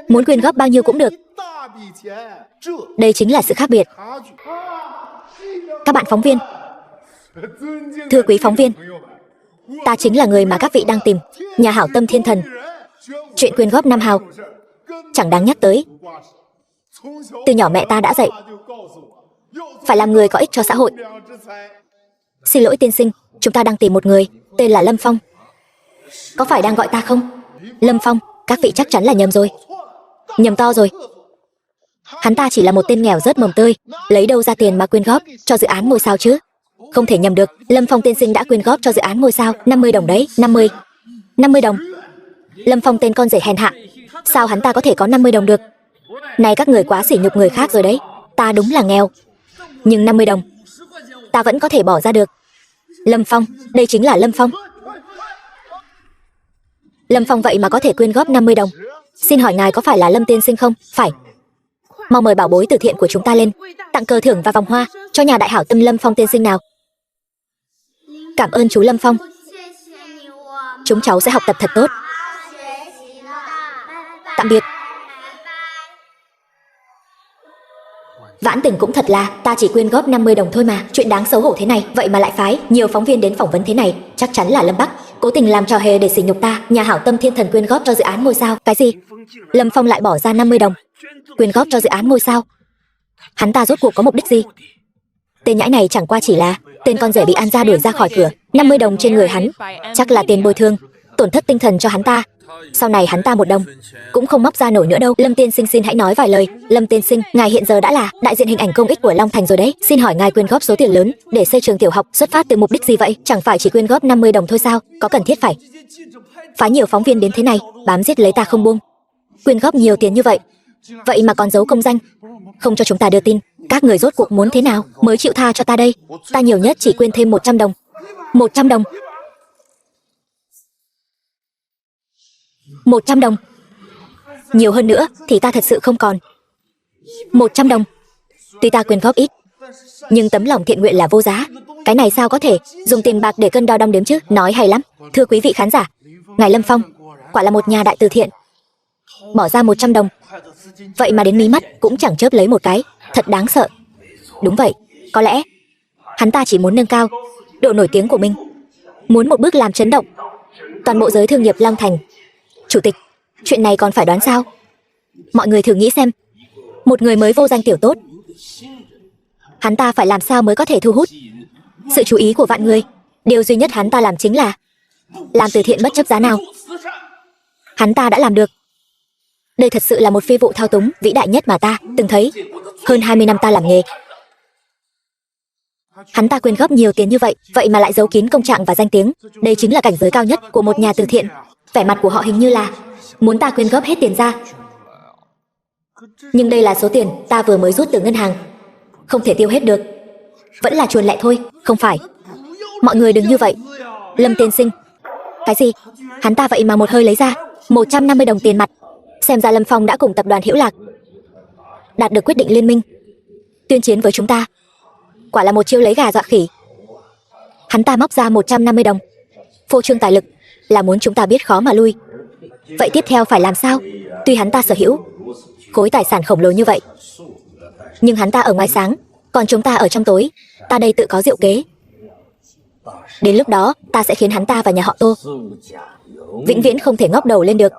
muốn quyên góp bao nhiêu cũng được. Đây chính là sự khác biệt. Các bạn phóng viên, thưa quý phóng viên, ta chính là người mà các vị đang tìm, nhà hảo tâm Thiên Thần. Chuyện quyên góp 5 hào chẳng đáng nhắc tới. Từ nhỏ mẹ ta đã dạy phải làm người có ích cho xã hội. Xin lỗi tiên sinh, chúng ta đang tìm một người tên là Lâm Phong. Có phải đang gọi ta không? Lâm Phong, các vị chắc chắn là nhầm rồi. Nhầm to rồi. Hắn ta chỉ là một tên nghèo rớt mồng tơi, lấy đâu ra tiền mà quyên góp cho dự án ngôi sao chứ? Không thể nhầm được. Lâm Phong tiên sinh đã quyên góp cho dự án ngôi sao 50 đồng đấy. 50 đồng. Lâm Phong tên con rể hèn hạ, sao hắn ta có thể có 50 đồng được? Này các người quá sỉ nhục người khác rồi đấy. Ta đúng là nghèo, nhưng 50 đồng ta vẫn có thể bỏ ra được. Lâm Phong, đây chính là Lâm Phong. Lâm Phong vậy mà có thể quyên góp 50 đồng. Xin hỏi ngài có phải là Lâm tiên sinh không? Phải. Mau mời bảo bối từ thiện của chúng ta lên, tặng cờ thưởng và vòng hoa cho nhà đại hảo tâm Lâm Phong tiên sinh nào. Cảm ơn chú Lâm Phong. Chúng cháu sẽ học tập thật tốt. Tạm biệt. Vãn Tình cũng thật là, ta chỉ quyên góp 50 đồng thôi mà, chuyện đáng xấu hổ thế này, vậy mà lại phái nhiều phóng viên đến phỏng vấn thế này, chắc chắn là Lâm Bắc cố tình làm trò hề để sỉ nhục ta. Nhà hảo tâm thiên thần quyên góp cho dự án ngôi sao. Cái gì? Lâm Phong lại bỏ ra 50 đồng quyên góp cho dự án ngôi sao? Hắn ta rốt cuộc có mục đích gì? Tên nhãi này chẳng qua chỉ là tên con rể bị An gia đuổi ra khỏi cửa. 50 đồng trên người hắn chắc là tiền bồi thường tổn thất tinh thần cho hắn ta. Sau này hắn ta một đồng cũng không móc ra nổi nữa đâu. Lâm tiên sinh xin hãy nói vài lời. Lâm tiên sinh, ngài hiện giờ đã là đại diện hình ảnh công ích của Long Thành rồi đấy. Xin hỏi ngài quyên góp số tiền lớn để xây trường tiểu học xuất phát từ mục đích gì vậy? Chẳng phải chỉ quyên góp 50 đồng thôi sao? Có cần thiết phải phái nhiều phóng viên đến thế này bám giết lấy ta không buông? Quyên góp nhiều tiền như vậy, vậy mà còn giấu công danh, không cho chúng ta đưa tin. Các người rốt cuộc muốn thế nào mới chịu tha cho ta đây? Ta nhiều nhất chỉ quyên thêm 100 đồng. 100 đồng. 100 đồng. Nhiều hơn nữa thì ta thật sự không còn. 100 đồng. Tuy ta quyên góp ít, nhưng tấm lòng thiện nguyện là vô giá. Cái này sao có thể dùng tiền bạc để cân đo đong đếm chứ? Nói hay lắm. Thưa quý vị khán giả, ngài Lâm Phong quả là một nhà đại từ thiện. Bỏ ra 100 đồng, vậy mà đến mí mắt cũng chẳng chớp lấy một cái. Thật đáng sợ. Đúng vậy, có lẽ hắn ta chỉ muốn nâng cao độ nổi tiếng của mình, muốn một bước làm chấn động toàn bộ giới thương nghiệp Long Thành. Chủ tịch, chuyện này còn phải đoán sao? Mọi người thử nghĩ xem, một người mới vô danh tiểu tốt, hắn ta phải làm sao mới có thể thu hút sự chú ý của vạn người? Điều duy nhất hắn ta làm chính là làm từ thiện bất chấp giá nào. Hắn ta đã làm được. Đây thật sự là một phi vụ thao túng vĩ đại nhất mà ta từng thấy. Hơn 20 năm ta làm nghề, hắn ta quyên góp nhiều tiền như vậy, vậy mà lại giấu kín công trạng và danh tiếng. Đây chính là cảnh giới cao nhất của một nhà từ thiện. Vẻ mặt của họ hình như là muốn ta quyên góp hết tiền ra. Nhưng đây là số tiền ta vừa mới rút từ ngân hàng, không thể tiêu hết được. Vẫn là chuồn lẹ thôi, không phải? Mọi người đừng như vậy. Lâm tiên sinh. Cái gì? Hắn ta vậy mà một hơi lấy ra 150 đồng tiền mặt. Xem ra Lâm Phong đã cùng tập đoàn Hữu Lạc đạt được quyết định liên minh, tuyên chiến với chúng ta. Quả là một chiêu lấy gà dọa khỉ. Hắn ta móc ra 150 đồng, phô trương tài lực, là muốn chúng ta biết khó mà lui. Vậy tiếp theo phải làm sao? Tuy hắn ta sở hữu khối tài sản khổng lồ như vậy, nhưng hắn ta ở ngoài sáng, còn chúng ta ở trong tối. Ta đây tự có diệu kế. Đến lúc đó ta sẽ khiến hắn ta và nhà họ Tô vĩnh viễn không thể ngóc đầu lên được.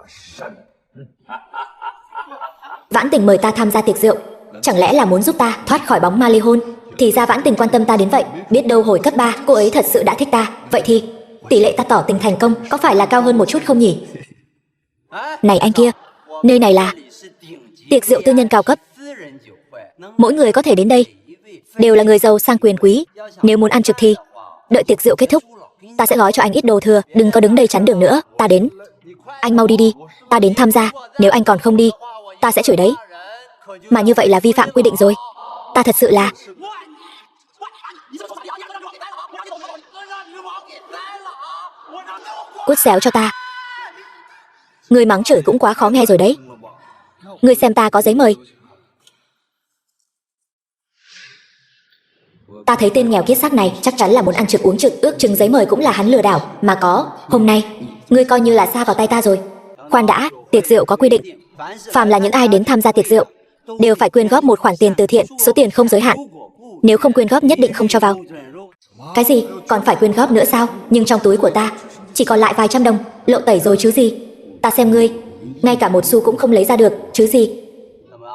Vãn Tình mời ta tham gia tiệc rượu, chẳng lẽ là muốn giúp ta thoát khỏi bóng ma ly hôn? Thì ra Vãn Tình quan tâm ta đến vậy. Biết đâu hồi cấp 3 cô ấy thật sự đã thích ta. Vậy thì tỷ lệ ta tỏ tình thành công có phải là cao hơn một chút không nhỉ? Này anh kia, nơi này là tiệc rượu tư nhân cao cấp, mỗi người có thể đến đây đều là người giàu sang quyền quý. Nếu muốn ăn trực thì đợi tiệc rượu kết thúc, ta sẽ gói cho anh ít đồ thừa. Đừng có đứng đây chắn đường nữa. Ta đến. Anh mau đi đi. Ta đến tham gia. Nếu anh còn không đi, ta sẽ chửi đấy. Mà như vậy là vi phạm quy định rồi. Ta thật sự là... Cút xéo cho ta. Người mắng chửi cũng quá khó nghe rồi đấy. Người xem ta có giấy mời. Ta thấy tên nghèo kiết xác này chắc chắn là muốn ăn trực uống trực. Ước chừng giấy mời cũng là hắn lừa đảo. Mà có, hôm nay ngươi coi như là sa vào tay ta rồi. Khoan đã, tiệc rượu có quy định, phàm là những ai đến tham gia tiệc rượu đều phải quyên góp một khoản tiền từ thiện, số tiền không giới hạn. Nếu không quyên góp nhất định không cho vào. Cái gì? Còn phải quyên góp nữa sao? Nhưng trong túi của ta chỉ còn lại vài trăm đồng, lộ tẩy rồi chứ gì. Ta xem ngươi ngay cả một xu cũng không lấy ra được chứ gì.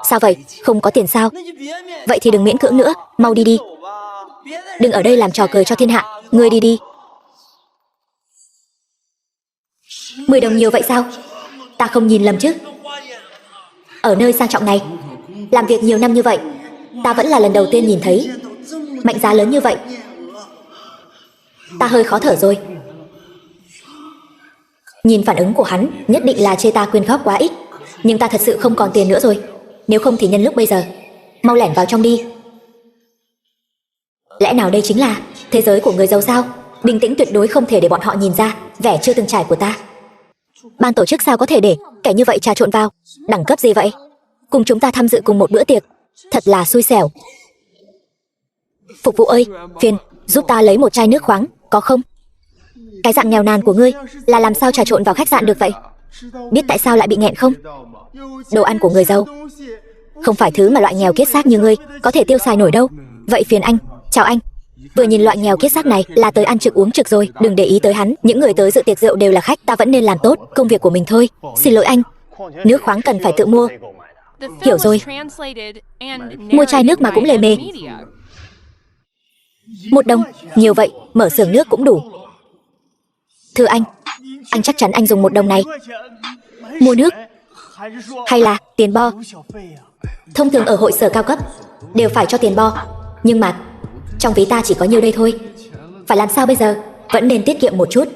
Sao vậy? Không có tiền sao? Vậy thì đừng miễn cưỡng nữa, mau đi đi. Đừng ở đây làm trò cười cho thiên hạ. Ngươi đi đi. 10 đồng nhiều vậy sao? Ta không nhìn lầm chứ? Ở nơi sang trọng này, làm việc nhiều năm như vậy, ta vẫn là lần đầu tiên nhìn thấy mệnh giá lớn như vậy. Ta hơi khó thở rồi. Nhìn phản ứng của hắn, nhất định là chê ta quyên góp quá ít. Nhưng ta thật sự không còn tiền nữa rồi. Nếu không thì nhân lúc bây giờ mau lẻn vào trong đi. Lẽ nào đây chính là thế giới của người giàu sao? Bình tĩnh tuyệt đối không thể để bọn họ nhìn ra vẻ chưa từng trải của ta. Ban tổ chức sao có thể để kẻ như vậy trà trộn vào? Đẳng cấp gì vậy? Cùng chúng ta tham dự cùng một bữa tiệc, thật là xui xẻo. Phục vụ ơi, phiền giúp ta lấy một chai nước khoáng, có không? Cái dạng nghèo nàn của ngươi là làm sao trà trộn vào khách sạn được vậy? Biết tại sao lại bị nghẹn không? Đồ ăn của người giàu không phải thứ mà loại nghèo kiết xác như ngươi có thể tiêu xài nổi đâu. Vậy phiền anh, chào anh. Vừa nhìn loại nghèo kiết xác này là tới ăn trực uống trực rồi, đừng để ý tới hắn. Những người tới dự tiệc rượu đều là khách, ta vẫn nên làm tốt công việc của mình thôi. Xin lỗi anh, nước khoáng cần phải tự mua. Hiểu rồi. Mua chai nước mà cũng lề mề. 1 đồng, nhiều vậy, mở xưởng nước cũng đủ. Thưa anh chắc chắn anh dùng 1 đồng này mua nước hay là tiền bo? Thông thường ở hội sở cao cấp đều phải cho tiền bo, nhưng mà trong ví ta chỉ có nhiêu đây thôi. Phải làm sao bây giờ? Vẫn nên tiết kiệm một chút.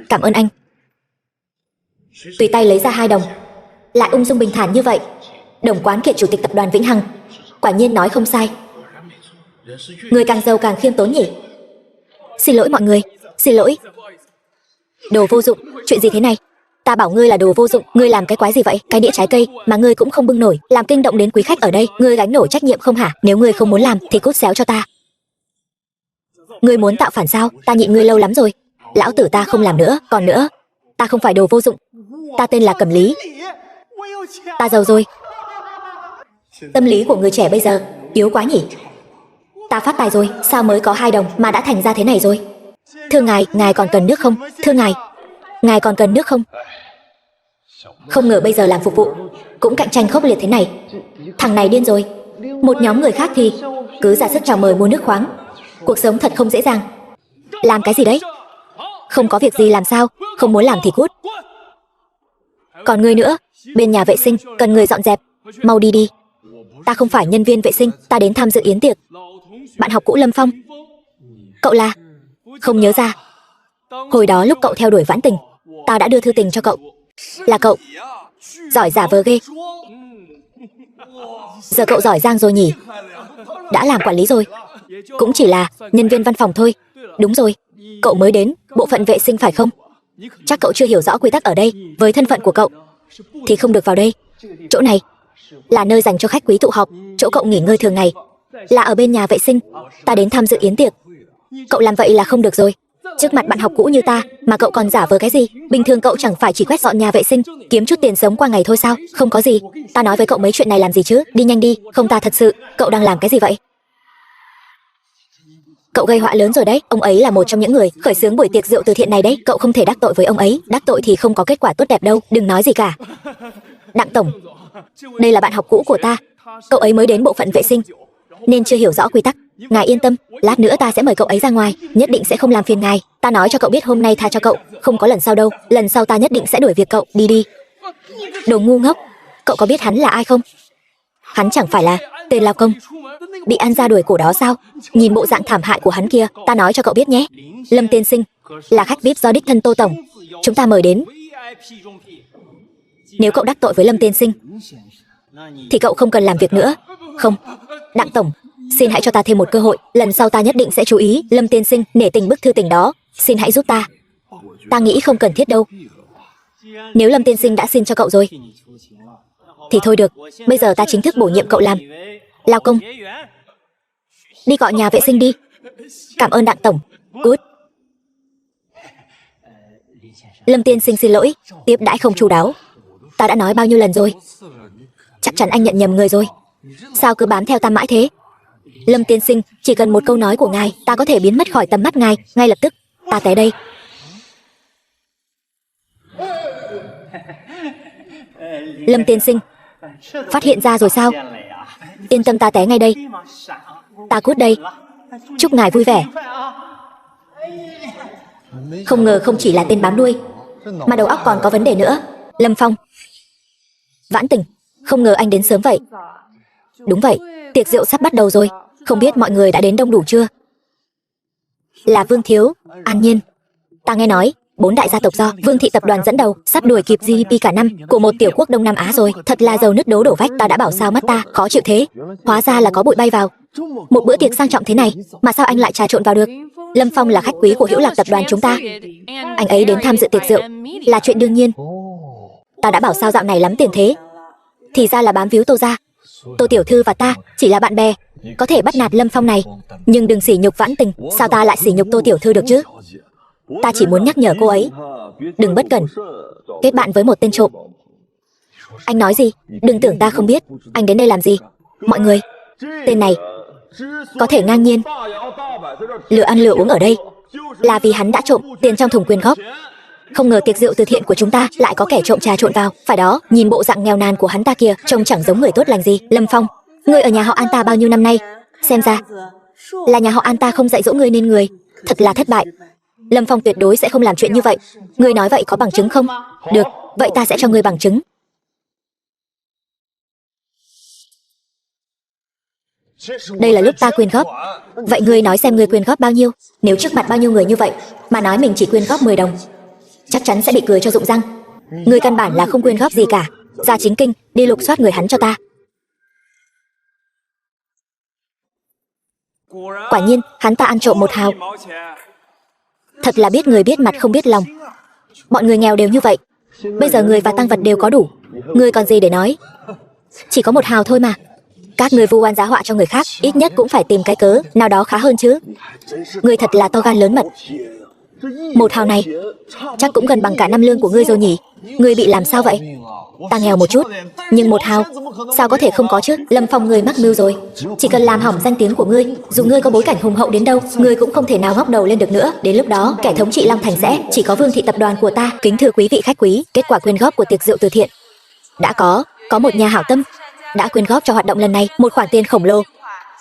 Cảm ơn anh. Tùy tay lấy ra 2 đồng, lại ung dung bình thản như vậy. Đồng Quán Kiệt, chủ tịch tập đoàn Vĩnh Hằng, quả nhiên nói không sai. Người càng giàu càng khiêm tốn nhỉ. Xin lỗi mọi người, xin lỗi. Đồ vô dụng, chuyện gì thế này? Ta bảo ngươi là đồ vô dụng, ngươi làm cái quái gì vậy? Cái đĩa trái cây mà ngươi cũng không bưng nổi, làm kinh động đến quý khách ở đây, ngươi gánh nổi trách nhiệm không hả? Nếu ngươi không muốn làm thì cút xéo cho ta. Ngươi muốn tạo phản sao? Ta nhịn ngươi lâu lắm rồi. Lão tử ta không làm nữa, còn nữa, ta không phải đồ vô dụng. Ta tên là Cẩm Lý. Ta giàu rồi. Tâm lý của người trẻ bây giờ yếu quá nhỉ. Ta phát tài rồi, sao mới có 2 đồng mà đã thành ra thế này rồi? Thưa ngài, ngài còn cần nước không? Thưa ngài còn cần nước không? Không ngờ bây giờ làm phục vụ cũng cạnh tranh khốc liệt thế này. Thằng này điên rồi. Một nhóm người khác thì cứ ra sức chào mời mua nước khoáng. Cuộc sống thật không dễ dàng. Làm cái gì đấy? Không có việc gì làm sao? Không muốn làm thì cút. Còn ngươi nữa, bên nhà vệ sinh cần người dọn dẹp, mau đi đi. Ta không phải nhân viên vệ sinh, ta đến tham dự yến tiệc. Bạn học cũ Lâm Phong. Cậu là? Không nhớ ra. Hồi đó lúc cậu theo đuổi Vãn Tình, ta đã đưa thư tình cho cậu. Là cậu. Giỏi giả vờ ghê. Giờ cậu giỏi giang rồi nhỉ? Đã làm quản lý rồi. Cũng chỉ là nhân viên văn phòng thôi. Đúng rồi, cậu mới đến bộ phận vệ sinh phải không? Chắc cậu chưa hiểu rõ quy tắc ở đây. Với thân phận của cậu thì không được vào đây. Chỗ này là nơi dành cho khách quý tụ họp. Chỗ cậu nghỉ ngơi thường ngày là ở bên nhà vệ sinh. Ta đến tham dự yến tiệc. Cậu làm vậy là không được rồi. Trước mặt bạn học cũ như ta mà cậu còn giả vờ cái gì? Bình thường cậu chẳng phải chỉ quét dọn nhà vệ sinh, kiếm chút tiền sống qua ngày thôi sao? Không có gì. Ta nói với cậu mấy chuyện này làm gì chứ? Đi nhanh đi. Không, ta thật sự. Cậu đang làm cái gì vậy? Cậu gây họa lớn rồi đấy. Ông ấy là một trong những người khởi xướng buổi tiệc rượu từ thiện này đấy. Cậu không thể đắc tội với ông ấy. Đắc tội thì không có kết quả tốt đẹp đâu. Đừng nói gì cả. Đặng tổng, đây là bạn học cũ của ta. Cậu ấy mới đến bộ phận vệ sinh nên chưa hiểu rõ quy tắc. Ngài yên tâm, lát nữa ta sẽ mời cậu ấy ra ngoài, nhất định sẽ không làm phiền ngài. Ta nói cho cậu biết hôm nay tha cho cậu, không có lần sau đâu. Lần sau ta nhất định sẽ đuổi việc cậu. Đi đi. Đồ ngu ngốc. Cậu có biết hắn là ai không? Hắn chẳng phải là tên Lao Công bị An gia đuổi cổ đó sao? Nhìn bộ dạng thảm hại của hắn kia. Ta nói cho cậu biết nhé, Lâm tiên sinh là khách VIP do đích thân Tô tổng chúng ta mời đến. Nếu cậu đắc tội với Lâm tiên sinh thì cậu không cần làm việc nữa. Không, Đặng tổng, xin hãy cho ta thêm một cơ hội. Lần sau ta nhất định sẽ chú ý. Lâm tiên sinh, nể tình bức thư tình đó, xin hãy giúp ta. Ta nghĩ không cần thiết đâu. Nếu Lâm tiên sinh đã xin cho cậu rồi thì thôi được. Bây giờ ta chính thức bổ nhiệm cậu làm Lao Công. Đi gọi nhà vệ sinh đi. Cảm ơn Đặng tổng. Cút. Lâm tiên sinh xin lỗi, tiếp đãi không chu đáo. Ta đã nói bao nhiêu lần rồi. Chắc chắn anh nhận nhầm người rồi. Sao cứ bám theo ta mãi thế? Lâm tiên sinh, chỉ cần một câu nói của ngài, ta có thể biến mất khỏi tầm mắt ngài ngay lập tức. Ta té đây. Lâm tiên sinh, phát hiện ra rồi sao? Yên tâm, ta té ngay đây. Ta cút đây. Chúc ngài vui vẻ. Không ngờ không chỉ là tên bám đuôi mà đầu óc còn có vấn đề nữa. Lâm Phong, Vãn Tình, không ngờ anh đến sớm vậy. Đúng vậy, tiệc rượu sắp bắt đầu rồi. Không biết mọi người đã đến đông đủ chưa? Là Vương Thiếu, An Nhiên. Ta nghe nói 4 đại gia tộc do Vương thị tập đoàn dẫn đầu sắp đuổi kịp GDP cả năm của một tiểu quốc Đông Nam Á rồi. Thật là giàu nứt đố đổ vách. Ta đã bảo sao mắt ta khó chịu thế. Hóa ra là có bụi bay vào. Một bữa tiệc sang trọng thế này mà sao anh lại trà trộn vào được? Lâm Phong là khách quý của Hữu Lạc tập đoàn chúng ta. Anh ấy đến tham dự tiệc rượu là chuyện đương nhiên. Ta đã bảo sao dạo này lắm tiền thế. Thì ra là bám víu Tô gia. Tô tiểu thư và ta chỉ là bạn bè, có thể bắt nạt Lâm Phong này, nhưng đừng sỉ nhục Vãn Tình. Sao ta lại sỉ nhục Tô tiểu thư được chứ? Ta chỉ muốn nhắc nhở cô ấy đừng bất cẩn kết bạn với một tên trộm. Anh nói gì? Đừng tưởng ta không biết anh đến đây làm gì. Mọi người, tên này có thể ngang nhiên lừa ăn lừa uống ở đây là vì hắn đã trộm tiền trong thùng quyên góp. Không ngờ tiệc rượu từ thiện của chúng ta lại có kẻ trộm trà trộn vào. Phải đó, nhìn bộ dạng nghèo nàn của hắn ta kìa, trông chẳng giống người tốt lành gì. Lâm Phong, ngươi ở nhà họ An ta bao nhiêu năm nay? Xem ra là nhà họ An ta không dạy dỗ ngươi nên người thật là thất bại. Lâm Phong tuyệt đối sẽ không làm chuyện như vậy. Ngươi nói vậy có bằng chứng không? Được, vậy ta sẽ cho ngươi bằng chứng. Đây là lúc ta quyên góp. Vậy ngươi nói xem ngươi quyên góp bao nhiêu? Nếu trước mặt bao nhiêu người như vậy mà nói mình chỉ quyên góp 10 đồng, chắc chắn sẽ bị cười cho rụng răng. Ngươi căn bản là không quyên góp gì cả. Ra chính kinh, đi lục soát người hắn cho ta. Quả nhiên, hắn ta ăn trộm 1 hào. Thật là biết người biết mặt không biết lòng. Mọi người nghèo đều như vậy. Bây giờ người và tăng vật đều có đủ, ngươi còn gì để nói? Chỉ có 1 hào thôi mà. Các người vu oan giá họa cho người khác, ít nhất cũng phải tìm cái cớ nào đó khá hơn chứ. Ngươi thật là to gan lớn mật. 1 hào này chắc cũng gần bằng cả năm lương của ngươi rồi nhỉ? Ngươi bị làm sao vậy? Ta nghèo một chút, nhưng 1 hào sao có thể không có chứ? Lâm Phong, ngươi mắc mưu rồi. Chỉ cần làm hỏng danh tiếng của ngươi, dù ngươi có bối cảnh hùng hậu đến đâu, ngươi cũng không thể nào ngóc đầu lên được nữa. Đến lúc đó, kẻ thống trị Long Thành sẽ chỉ có Vương thị tập đoàn của ta. Kính thưa quý vị khách quý, kết quả quyên góp của tiệc rượu từ thiện đã có một nhà hảo tâm đã quyên góp cho hoạt động lần này một khoản tiền khổng lồ.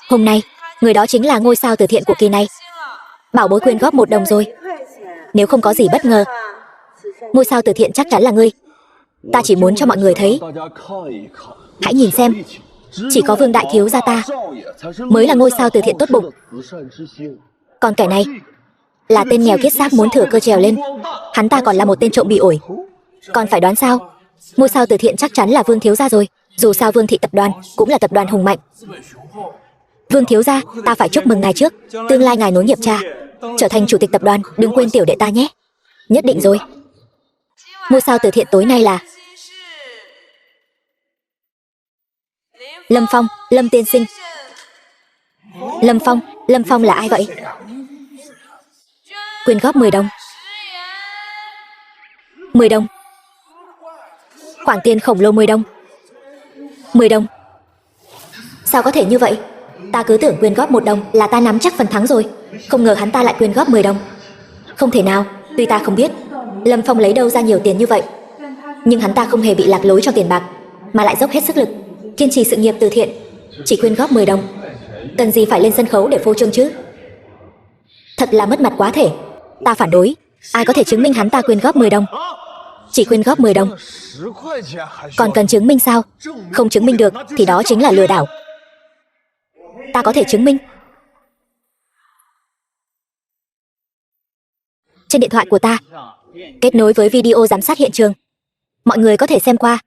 Hôm nay, người đó chính là ngôi sao từ thiện của kỳ này. Bảo bối quyên góp 1 đồng rồi. Nếu không có gì bất ngờ, ngôi sao từ thiện chắc chắn là ngươi. Ta chỉ muốn cho mọi người thấy. Hãy nhìn xem, chỉ có Vương đại thiếu gia ta mới là ngôi sao từ thiện tốt bụng. Còn kẻ này là tên nghèo kiết xác muốn thừa cơ trèo lên. Hắn ta còn là một tên trộm bị ổi. Còn phải đoán sao? Ngôi sao từ thiện chắc chắn là Vương thiếu gia rồi. Dù sao Vương thị tập đoàn cũng là tập đoàn hùng mạnh. Vương thiếu gia, ta phải chúc mừng ngài trước. Tương lai ngài nối nghiệp cha, trở thành chủ tịch tập đoàn. Đừng quên tiểu đệ ta nhé. Nhất định rồi. Ngôi sao từ thiện tối nay là Lâm Phong, Lâm tiên sinh. Lâm Phong là ai vậy? Quyên góp 10 đồng. 10 đồng. Khoản tiền khổng lồ 10 đồng. 10 đồng. Sao có thể như vậy? Ta cứ tưởng quyên góp 1 đồng là ta nắm chắc phần thắng rồi. Không ngờ hắn ta lại quyên góp 10 đồng. Không thể nào, tuy ta không biết Lâm Phong lấy đâu ra nhiều tiền như vậy, nhưng hắn ta không hề bị lạc lối cho tiền bạc, mà lại dốc hết sức lực kiên trì sự nghiệp từ thiện. Chỉ quyên góp 10 đồng, cần gì phải lên sân khấu để phô trương chứ? Thật là mất mặt quá thể. Ta phản đối. Ai có thể chứng minh hắn ta quyên góp 10 đồng? Chỉ quyên góp 10 đồng. Còn cần chứng minh sao? Không chứng minh được thì đó chính là lừa đảo. Ta có thể chứng minh. Trên điện thoại của ta kết nối với video giám sát hiện trường, mọi người có thể xem qua.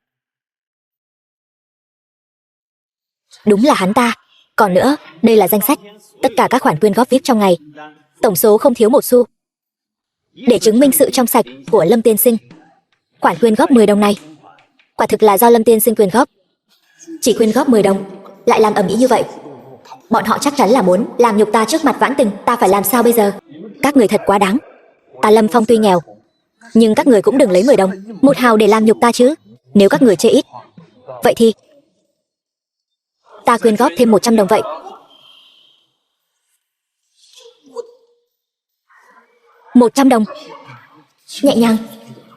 Đúng là hắn ta. Còn nữa, đây là danh sách tất cả các khoản quyên góp VIP trong ngày, tổng số không thiếu 1 xu. Để chứng minh sự trong sạch của Lâm tiên sinh, khoản quyên góp 10 đồng này quả thực là do Lâm tiên sinh quyên góp. Chỉ quyên góp 10 đồng lại làm ầm ĩ như vậy. Bọn họ chắc chắn là muốn làm nhục ta trước mặt Vãn Tình. Ta phải làm sao bây giờ? Các người thật quá đáng. Ta Lâm Phong tuy nghèo, nhưng các người cũng đừng lấy 10 đồng 1 hào để làm nhục ta chứ. Nếu các người chê ít, vậy thì ta quyên góp thêm 100 đồng vậy. 100 đồng. Nhẹ nhàng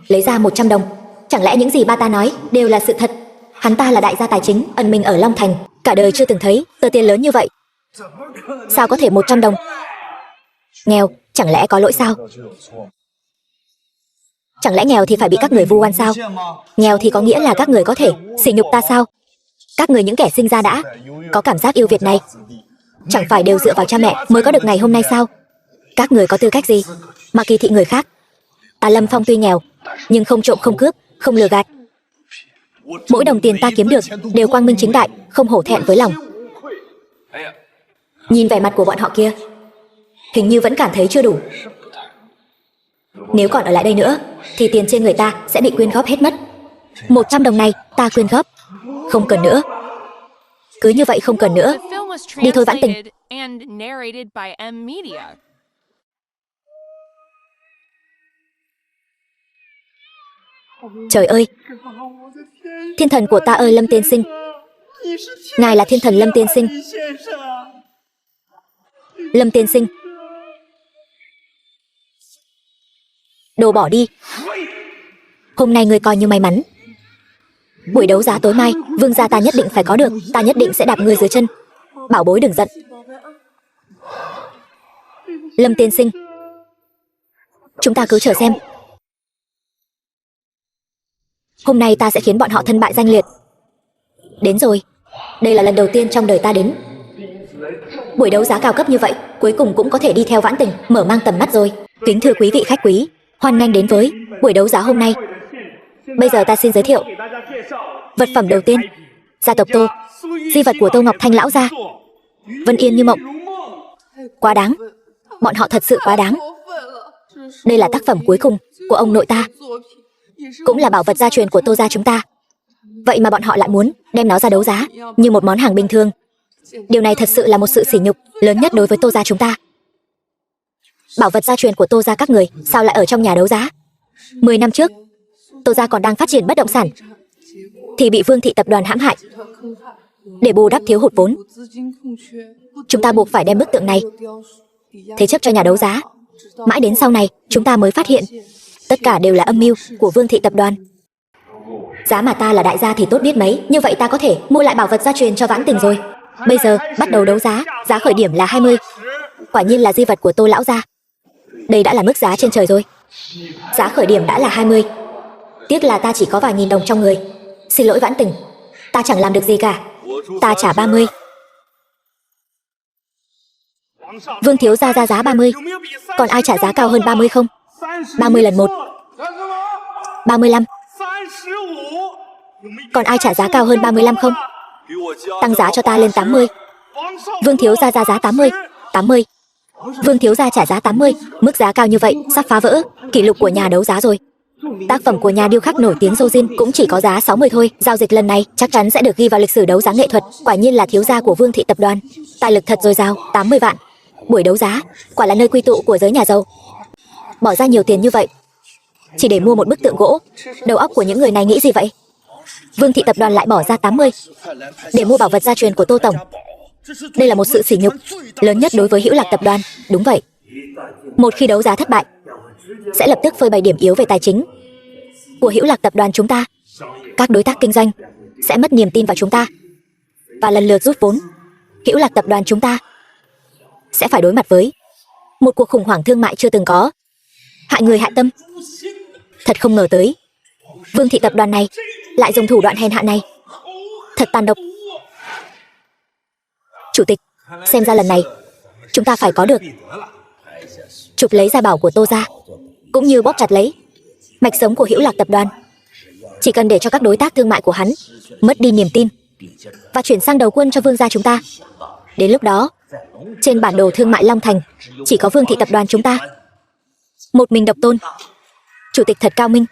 lấy ra 100 đồng. Chẳng lẽ những gì ba ta nói đều là sự thật? Hắn ta là đại gia tài chính ẩn mình ở Long Thành, cả đời chưa từng thấy tờ tiền lớn như vậy. Sao có thể 100 đồng? Nghèo, chẳng lẽ có lỗi sao? Chẳng lẽ nghèo thì phải bị các người vu oan sao? Nghèo thì có nghĩa là các người có thể sỉ nhục ta sao? Các người những kẻ sinh ra đã có cảm giác yêu Việt này, chẳng phải đều dựa vào cha mẹ mới có được ngày hôm nay sao? Các người có tư cách gì mà kỳ thị người khác? Ta Lâm Phong tuy nghèo, nhưng không trộm không cướp, không lừa gạt. Mỗi đồng tiền ta kiếm được đều quang minh chính đại, không hổ thẹn với lòng. Nhìn vẻ mặt của bọn họ kia, hình như vẫn cảm thấy chưa đủ. Nếu còn ở lại đây nữa thì tiền trên người ta sẽ bị quyên góp hết mất. 100 đồng này ta quyên góp. Không cần nữa. Cứ như vậy không cần nữa. Đi thôi Vãn Tình. Trời ơi, thiên thần của ta ơi Lâm tiên sinh. Ngài là thiên thần Lâm tiên sinh. Lâm tiên sinh, đồ bỏ đi. Hôm nay ngươi coi như may mắn. Buổi đấu giá tối mai, vương gia ta nhất định phải có được. Ta nhất định sẽ đạp ngươi dưới chân. Bảo bối đừng giận. Lâm tiên sinh, chúng ta cứ chờ xem. Hôm nay ta sẽ khiến bọn họ thân bại danh liệt. Đến rồi. Đây là lần đầu tiên trong đời ta đến. Buổi đấu giá cao cấp như vậy, cuối cùng cũng có thể đi theo Vãn Tình mở mang tầm mắt rồi. Kính thưa quý vị khách quý, hoan nghênh đến với buổi đấu giá hôm nay. Bây giờ ta xin giới thiệu. Vật phẩm đầu tiên, gia tộc Tô, di vật của Tô Ngọc Thanh lão gia. Vân Yên như mộng. Quá đáng. Bọn họ thật sự quá đáng. Đây là tác phẩm cuối cùng của ông nội ta, cũng là bảo vật gia truyền của Tô gia chúng ta. Vậy mà bọn họ lại muốn đem nó ra đấu giá như một món hàng bình thường. Điều này thật sự là một sự sỉ nhục lớn nhất đối với Tô gia chúng ta. Bảo vật gia truyền của Tô gia các người sao lại ở trong nhà đấu giá? 10 năm trước, Tô gia còn đang phát triển bất động sản thì bị Vương thị tập đoàn hãm hại. Để bù đắp thiếu hụt vốn, chúng ta buộc phải đem bức tượng này thế chấp cho nhà đấu giá. Mãi đến sau này chúng ta mới phát hiện tất cả đều là âm mưu của Vương thị tập đoàn. Giá mà ta là đại gia thì tốt biết mấy, như vậy ta có thể mua lại bảo vật gia truyền cho Vãn Tình rồi. Bây giờ bắt đầu đấu giá, giá khởi điểm là 20. Quả nhiên là di vật của Tô lão gia. Đây đã là mức giá trên trời rồi. Giá khởi điểm đã là 20. Tiếc là ta chỉ có vài nghìn đồng trong người. Xin lỗi Vãn Tình, ta chẳng làm được gì cả. Ta trả 30. Vương thiếu gia ra giá 30. Còn ai trả giá cao hơn 30 không? 30 lần 1. 35. Còn ai trả giá cao hơn 35 không? Tăng giá cho ta lên 80. Vương thiếu gia ra giá 80. 80. Vương thiếu gia trả giá 80. Mức giá cao như vậy sắp phá vỡ kỷ lục của nhà đấu giá rồi. Tác phẩm của nhà điêu khắc nổi tiếng Dô cũng chỉ có giá 60 thôi. Giao dịch lần này chắc chắn sẽ được ghi vào lịch sử đấu giá nghệ thuật. Quả nhiên là thiếu gia của Vương thị tập đoàn. Tài lực thật dồi dào. 80 vạn. Buổi đấu giá quả là nơi quy tụ của giới nhà giàu. Bỏ ra nhiều tiền như vậy chỉ để mua một bức tượng gỗ. Đầu óc của những người này nghĩ gì vậy? Vương thị tập đoàn lại bỏ ra 80 để mua bảo vật gia truyền của Tô tổng. Đây là một sự sỉ nhục lớn nhất đối với Hữu Lạc tập đoàn. Đúng vậy. Một khi đấu giá thất bại, sẽ lập tức phơi bày điểm yếu về tài chính của Hữu Lạc tập đoàn chúng ta. Các đối tác kinh doanh sẽ mất niềm tin vào chúng ta và lần lượt rút vốn. Hữu Lạc tập đoàn chúng ta sẽ phải đối mặt với một cuộc khủng hoảng thương mại chưa từng có. Hại người hại tâm. Thật không ngờ tới Vương thị tập đoàn này lại dùng thủ đoạn hèn hạ này. Thật tàn độc. Chủ tịch, xem ra lần này chúng ta phải có được. Chụp lấy gia bảo của Tô gia, cũng như bóp chặt lấy mạch sống của Hữu Lạc tập đoàn. Chỉ cần để cho các đối tác thương mại của hắn mất đi niềm tin và chuyển sang đầu quân cho Vương gia chúng ta. Đến lúc đó, trên bản đồ thương mại Long Thành chỉ có Vương thị tập đoàn chúng ta một mình độc tôn. Chủ tịch thật cao minh.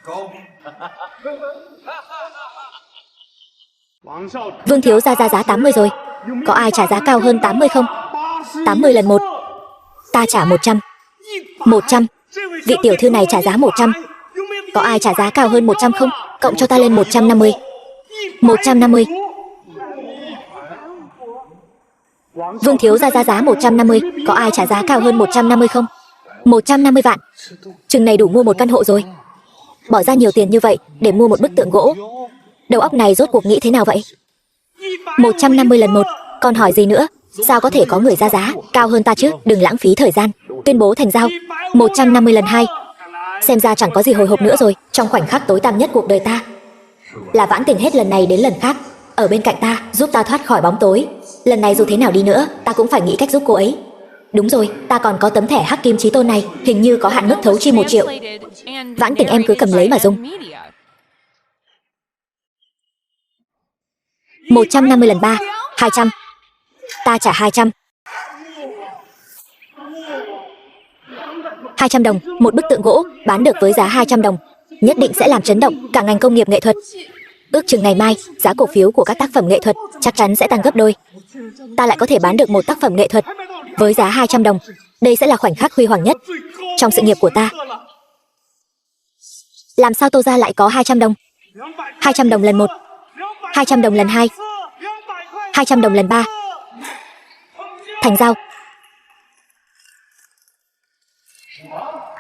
Vương thiếu gia ra giá 80 rồi. Có ai trả giá cao hơn 80 không? 80 lần 1. Ta trả 100. 100. Vị tiểu thư này trả giá 100. Có ai trả giá cao hơn 100 không? Cộng cho ta lên 150. 150. Vương thiếu gia ra giá 150. Có ai trả giá cao hơn 150 không? 150 vạn. Chừng này đủ mua một căn hộ rồi. Bỏ ra nhiều tiền như vậy để mua một bức tượng gỗ. Đầu óc này rốt cuộc nghĩ thế nào vậy? 150 lần 1. Còn hỏi gì nữa? Sao có thể có người ra giá cao hơn ta chứ? Đừng lãng phí thời gian. Tuyên bố thành giao. 150 lần 2. Xem ra chẳng có gì hồi hộp nữa rồi. Trong khoảnh khắc tối tăm nhất cuộc đời ta là Vãn Tình hết lần này đến lần khác ở bên cạnh ta, giúp ta thoát khỏi bóng tối. Lần này dù thế nào đi nữa, ta cũng phải nghĩ cách giúp cô ấy. Đúng rồi, ta còn có tấm thẻ hắc kim chí tôn này, hình như có hạn mức thấu chi 1 triệu. Vãn Tình em cứ cầm lấy mà dùng. 150 lần 3, 200. Ta trả 200. 200 đồng, một bức tượng gỗ, bán được với giá 200 đồng. Nhất định sẽ làm chấn động cả ngành công nghiệp nghệ thuật. Ước chừng ngày mai, giá cổ phiếu của các tác phẩm nghệ thuật chắc chắn sẽ tăng gấp đôi. Ta lại có thể bán được một tác phẩm nghệ thuật với giá 200 đồng. Đây sẽ là khoảnh khắc huy hoàng nhất trong sự nghiệp của ta. Làm sao Tô gia lại có 200 đồng? 200 đồng lần 1, 200 đồng lần 2, 200 đồng lần 3. Thành giao.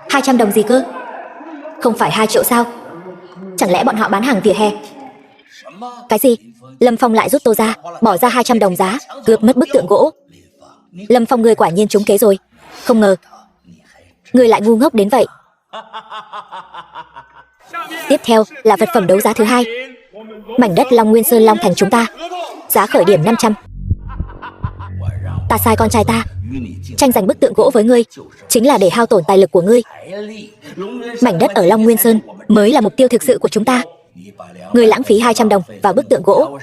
200 đồng gì cơ? Không phải 2 triệu sao? Chẳng lẽ bọn họ bán hàng vỉa hè? Cái gì? Lâm Phong lại giúp Tô gia bỏ ra 200 đồng giá, cướp mất bức tượng gỗ. Lâm Phong, ngươi quả nhiên trúng kế rồi. Không ngờ ngươi lại ngu ngốc đến vậy. Tiếp theo là vật phẩm đấu giá thứ hai. Mảnh đất Long Nguyên Sơn Long Thành chúng ta, giá khởi điểm 500. Ta sai con trai ta tranh giành bức tượng gỗ với ngươi, chính là để hao tổn tài lực của ngươi. Mảnh đất ở Long Nguyên Sơn mới là mục tiêu thực sự của chúng ta. Ngươi lãng phí 200 đồng vào bức tượng gỗ,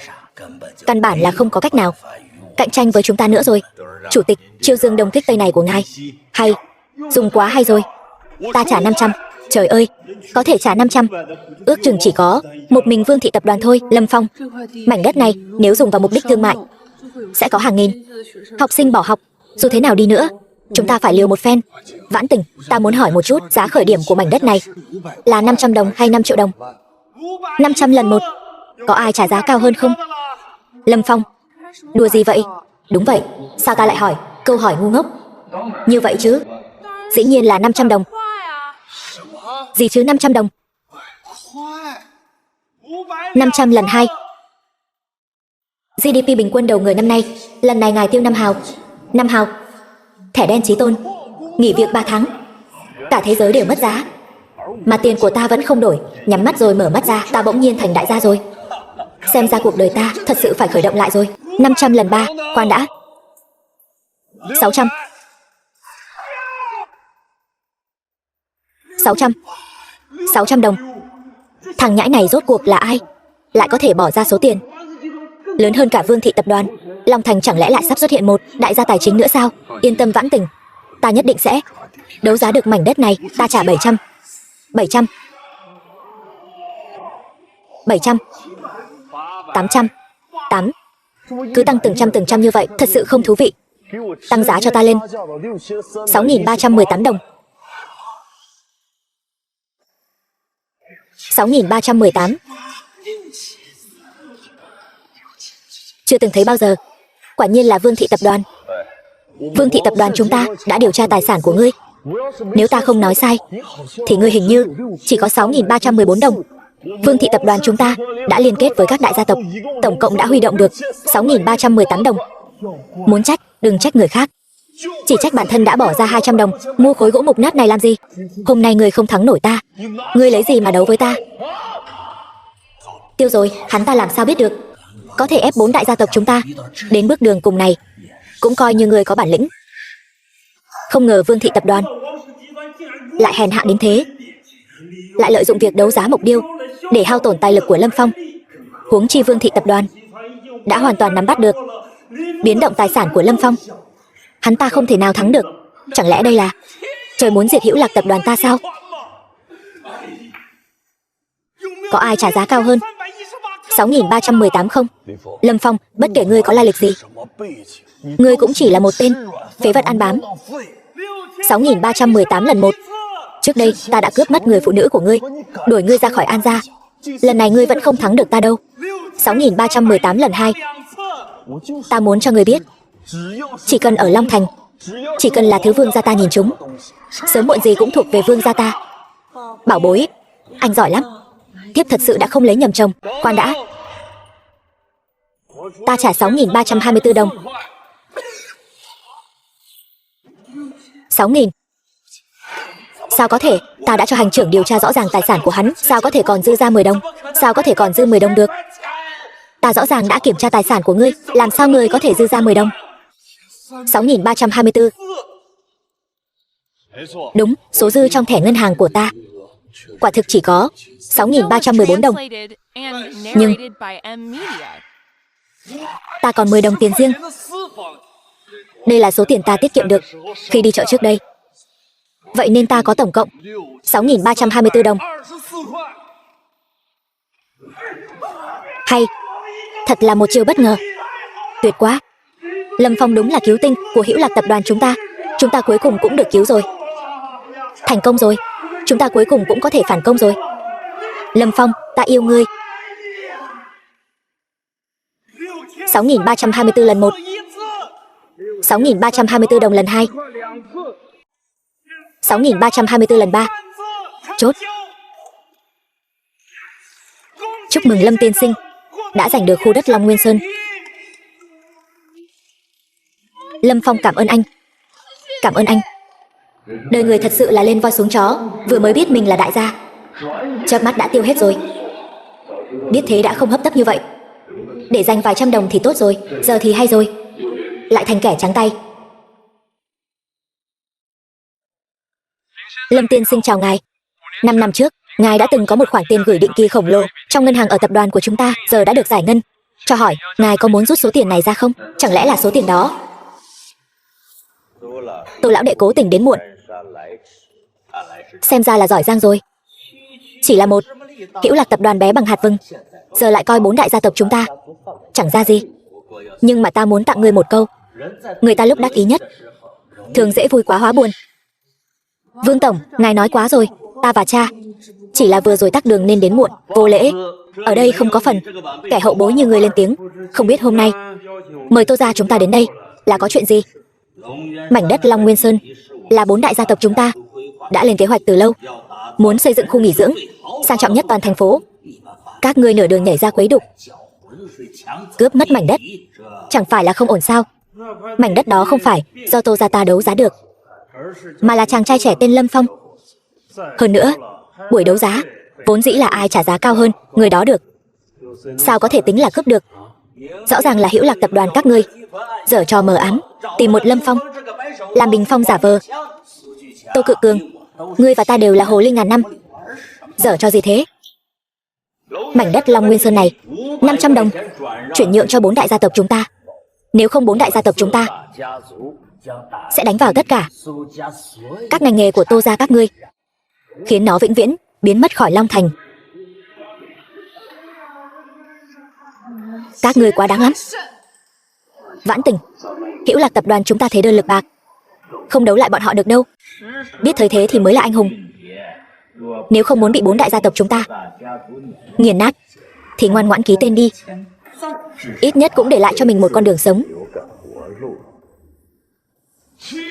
căn bản là không có cách nào cạnh tranh với chúng ta nữa rồi. Chủ tịch, chiêu dương đông kích tây này của ngài hay, dùng quá hay rồi. Ta trả 500. Trời ơi, có thể trả 500. Ước chừng chỉ có một mình Vương thị tập đoàn thôi. Lâm Phong, mảnh đất này nếu dùng vào mục đích thương mại sẽ có hàng nghìn học sinh bỏ học. Dù thế nào đi nữa, chúng ta phải liều một phen. Vãn Tình, ta muốn hỏi một chút, giá khởi điểm của mảnh đất này là 500 đồng hay 5 triệu đồng? 500 lần 1. Có ai trả giá cao hơn không? Lâm Phong, đùa gì vậy? Đúng vậy, sao ta lại hỏi câu hỏi ngu ngốc như vậy chứ? Dĩ nhiên là 500 đồng. Gì chứ 500 đồng? 500 lần 2. GDP bình quân đầu người năm nay. Lần này ngài tiêu 5 hào. 5 hào. Thẻ đen chí tôn, nghỉ việc 3 tháng. Cả thế giới đều mất giá, mà tiền của ta vẫn không đổi. Nhắm mắt rồi mở mắt ra, ta bỗng nhiên thành đại gia rồi. Xem ra cuộc đời ta thật sự phải khởi động lại rồi. 500 lần 3, khoan đã. 600. 600. 600 đồng. Thằng nhãi này rốt cuộc là ai? Lại có thể bỏ ra số tiền lớn hơn cả Vương thị tập đoàn. Long Thành chẳng lẽ lại sắp xuất hiện một đại gia tài chính nữa sao? Yên tâm Vãn Tình, ta nhất định sẽ đấu giá được mảnh đất này. Ta trả 700. 700. 700. 800. 8. Cứ tăng từng trăm như vậy, thật sự không thú vị. Tăng giá cho ta lên 6.318 đồng. 6.318. Chưa từng thấy bao giờ. Quả nhiên là Vương thị tập đoàn. Vương thị tập đoàn chúng ta đã điều tra tài sản của ngươi. Nếu ta không nói sai thì ngươi hình như chỉ có 6.314 đồng. Vương thị tập đoàn chúng ta đã liên kết với các đại gia tộc, tổng cộng đã huy động được 6.318 đồng. Muốn trách, đừng trách người khác, chỉ trách bản thân đã bỏ ra 200 đồng mua khối gỗ mục nát này làm gì. Hôm nay ngươi không thắng nổi ta, ngươi lấy gì mà đấu với ta? Tiêu rồi, hắn ta làm sao biết được có thể ép 4 đại gia tộc chúng ta đến bước đường cùng này. Cũng coi như ngươi có bản lĩnh. Không ngờ Vương thị tập đoàn lại hèn hạ đến thế, lại lợi dụng việc đấu giá mục điêu để hao tổn tài lực của Lâm Phong. Huống chi Vương thị tập đoàn đã hoàn toàn nắm bắt được biến động tài sản của Lâm Phong. Hắn ta không thể nào thắng được. Chẳng lẽ đây là trời muốn diệt Hữu Lạc tập đoàn ta sao? Có ai trả giá cao hơn 6.318 không? Lâm Phong, bất kể ngươi có lai lịch gì, ngươi cũng chỉ là một tên phế vật ăn bám. 6.318 lần 1. Trước đây ta đã cướp mất người phụ nữ của ngươi, đuổi ngươi ra khỏi An gia. Lần này ngươi vẫn không thắng được ta đâu. 6.318 lần 2. Ta muốn cho ngươi biết, chỉ cần ở Long Thành, chỉ cần là thứ Vương gia ta nhìn trúng, sớm muộn gì cũng thuộc về Vương gia ta. Bảo bối, anh giỏi lắm. Thiếp thật sự đã không lấy nhầm chồng. Khoan đã, ta trả 6.324 đồng. 6.000. Sao có thể? Ta đã cho hành trưởng điều tra rõ ràng tài sản của hắn, sao có thể còn dư ra 10 đồng? Sao có thể còn dư 10 đồng được? Ta rõ ràng đã kiểm tra tài sản của ngươi, làm sao ngươi có thể dư ra 10 đồng? 6.324. Đúng, số dư trong thẻ ngân hàng của ta quả thực chỉ có 6.314 đồng. Nhưng ta còn 10 đồng tiền riêng. Đây là số tiền ta tiết kiệm được khi đi chợ trước đây. Vậy nên ta có tổng cộng 6.324 đồng. Hay, thật là một chiêu bất ngờ. Tuyệt quá. Lâm Phong đúng là cứu tinh của Hữu Lạc tập đoàn chúng ta. Chúng ta cuối cùng cũng được cứu rồi. Thành công rồi. Chúng ta cuối cùng cũng có thể phản công rồi. Lâm Phong, ta yêu ngươi. 6.324 lần 1, 6.324 đồng lần 2, 6.324 lần 3. Chốt. Chúc mừng Lâm tiên sinh đã giành được khu đất Long Nguyên Sơn. Lâm Phong cảm ơn anh. Cảm ơn anh. Đời người thật sự là lên voi xuống chó. Vừa mới biết mình là đại gia, chớp mắt đã tiêu hết rồi. Biết thế đã không hấp tấp như vậy. Để dành vài trăm đồng thì tốt rồi. Giờ thì hay rồi, lại thành kẻ trắng tay. Lâm tiên sinh chào ngài. 5 năm trước, ngài đã từng có một khoản tiền gửi định kỳ khổng lồ trong ngân hàng ở tập đoàn của chúng ta, giờ đã được giải ngân. Cho hỏi, ngài có muốn rút số tiền này ra không? Chẳng lẽ là số tiền đó Tô lão đệ cố tình đến muộn, xem ra là giỏi giang rồi. Chỉ là một Hữu Lạc tập đoàn bé bằng hạt vừng, giờ lại coi 4 đại gia tộc chúng ta chẳng ra gì. Nhưng mà ta muốn tặng ngươi một câu. Người ta lúc đắc ý nhất thường dễ vui quá hóa buồn. Vương tổng, ngài nói quá rồi. Ta và cha chỉ là vừa rồi tắc đường nên đến muộn, vô lễ. Ở đây không có phần kẻ hậu bối như người lên tiếng. Không biết hôm nay mời Tô gia chúng ta đến đây là có chuyện gì? Mảnh đất Long Nguyên Sơn là 4 đại gia tộc chúng ta đã lên kế hoạch từ lâu, muốn xây dựng khu nghỉ dưỡng sang trọng nhất toàn thành phố. Các ngươi nửa đường nhảy ra quấy đục, cướp mất mảnh đất, chẳng phải là không ổn sao? Mảnh đất đó không phải do Tô gia ta đấu giá được, mà là chàng trai trẻ tên Lâm Phong. Hơn nữa, buổi đấu giá vốn dĩ là ai trả giá cao hơn người đó được. Sao có thể tính là cướp được? Rõ ràng là Hữu Lạc tập đoàn các ngươi giở trò mờ ám, tìm một Lâm Phong làm bình phong giả vờ. Tô Cự Cường, ngươi và ta đều là hồ ly ngàn năm, giở trò gì thế? Mảnh đất Long Nguyên Sơn này 500 đồng chuyển nhượng cho 4 đại gia tộc chúng ta. Nếu không 4 đại gia tộc chúng ta sẽ đánh vào tất cả các ngành nghề của Tô gia các ngươi, khiến nó vĩnh viễn biến mất khỏi Long Thành. Các ngươi quá đáng lắm. Vãn Tình, Hữu Lạc tập đoàn chúng ta thế đơn lực bạc, không đấu lại bọn họ được đâu. Biết thời thế thì mới là anh hùng. Nếu không muốn bị 4 đại gia tộc chúng ta nghiền nát thì ngoan ngoãn ký tên đi. Ít nhất cũng để lại cho mình một con đường sống.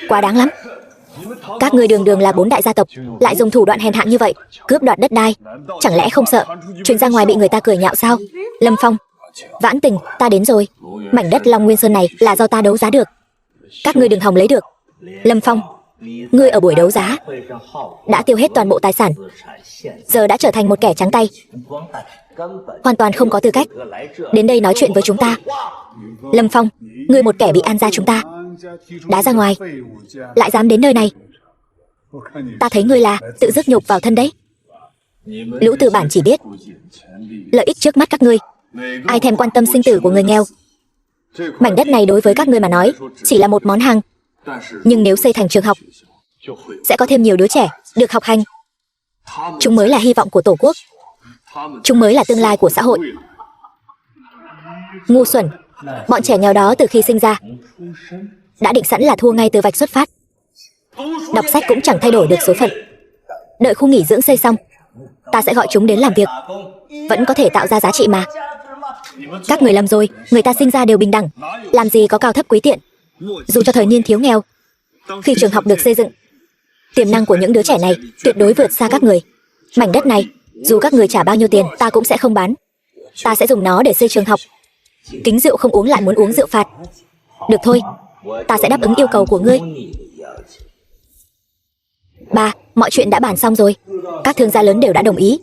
Quá đáng lắm. Các ngươi đường đường là 4 đại gia tộc, lại dùng thủ đoạn hèn hạ như vậy, cướp đoạt đất đai. Chẳng lẽ không sợ truyền ra ngoài bị người ta cười nhạo sao? Lâm Phong, Vãn Tình, ta đến rồi. Mảnh đất Long Nguyên Sơn này là do ta đấu giá được, các ngươi đừng hòng lấy được. Lâm Phong, ngươi ở buổi đấu giá đã tiêu hết toàn bộ tài sản, giờ đã trở thành một kẻ trắng tay, hoàn toàn không có tư cách đến đây nói chuyện với chúng ta. Lâm Phong, ngươi một kẻ bị An gia chúng ta đá ra ngoài, lại dám đến nơi này. Ta thấy ngươi là tự dứt nhục vào thân đấy. Lũ tư bản chỉ biết lợi ích trước mắt các ngươi, ai thèm quan tâm sinh tử của người nghèo. Mảnh đất này đối với các ngươi mà nói chỉ là một món hàng, nhưng nếu xây thành trường học sẽ có thêm nhiều đứa trẻ được học hành. Chúng mới là hy vọng của Tổ quốc, chúng mới là tương lai của xã hội. Ngu xuẩn, bọn trẻ nghèo đó từ khi sinh ra đã định sẵn là thua ngay từ vạch xuất phát. Đọc sách cũng chẳng thay đổi được số phận. Đợi khu nghỉ dưỡng xây xong, ta sẽ gọi chúng đến làm việc, vẫn có thể tạo ra giá trị mà. Các người lầm rồi, người ta sinh ra đều bình đẳng, làm gì có cao thấp quý tiện. Dù cho thời niên thiếu nghèo, khi trường học được xây dựng, tiềm năng của những đứa trẻ này tuyệt đối vượt xa các người. Mảnh đất này, dù các người trả bao nhiêu tiền, ta cũng sẽ không bán. Ta sẽ dùng nó để xây trường học. Kính rượu không uống lại muốn uống rượu phạt. Được thôi, ta sẽ đáp ứng yêu cầu của ngươi. Ba, mọi chuyện đã bàn xong rồi. Các thương gia lớn đều đã đồng ý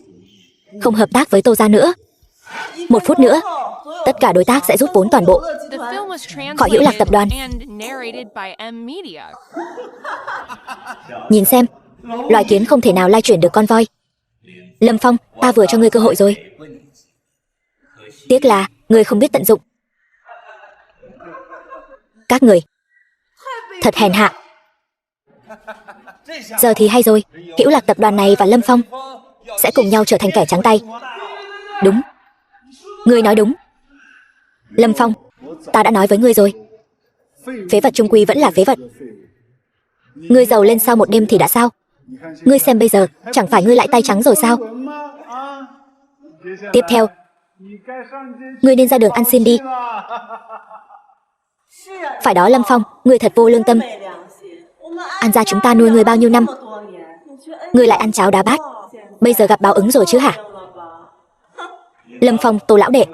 không hợp tác với Tô gia nữa. 1 phút nữa Tất cả đối tác sẽ rút vốn toàn bộ khỏi Hữu Lạc tập đoàn. Nhìn xem, loài kiến không thể nào lai chuyển được con voi. Lâm Phong, ta vừa cho ngươi cơ hội rồi. Tiếc là ngươi không biết tận dụng. Các người thật hèn hạ. Giờ thì hay rồi, Hữu Lạc tập đoàn này và Lâm Phong sẽ cùng nhau trở thành kẻ trắng tay. Đúng, ngươi nói đúng. Lâm Phong, ta đã nói với ngươi rồi, phế vật chung quy vẫn là phế vật. Ngươi giàu lên sau một đêm thì đã sao? Ngươi xem bây giờ, chẳng phải ngươi lại tay trắng rồi sao? Tiếp theo, ngươi nên ra đường ăn xin đi. Phải đó Lâm Phong, ngươi thật vô lương tâm. An gia chúng ta nuôi ngươi bao nhiêu năm, ngươi lại ăn cháo đá bát, bây giờ gặp báo ứng rồi chứ hả? Lâm Phong, Tô lão đệ,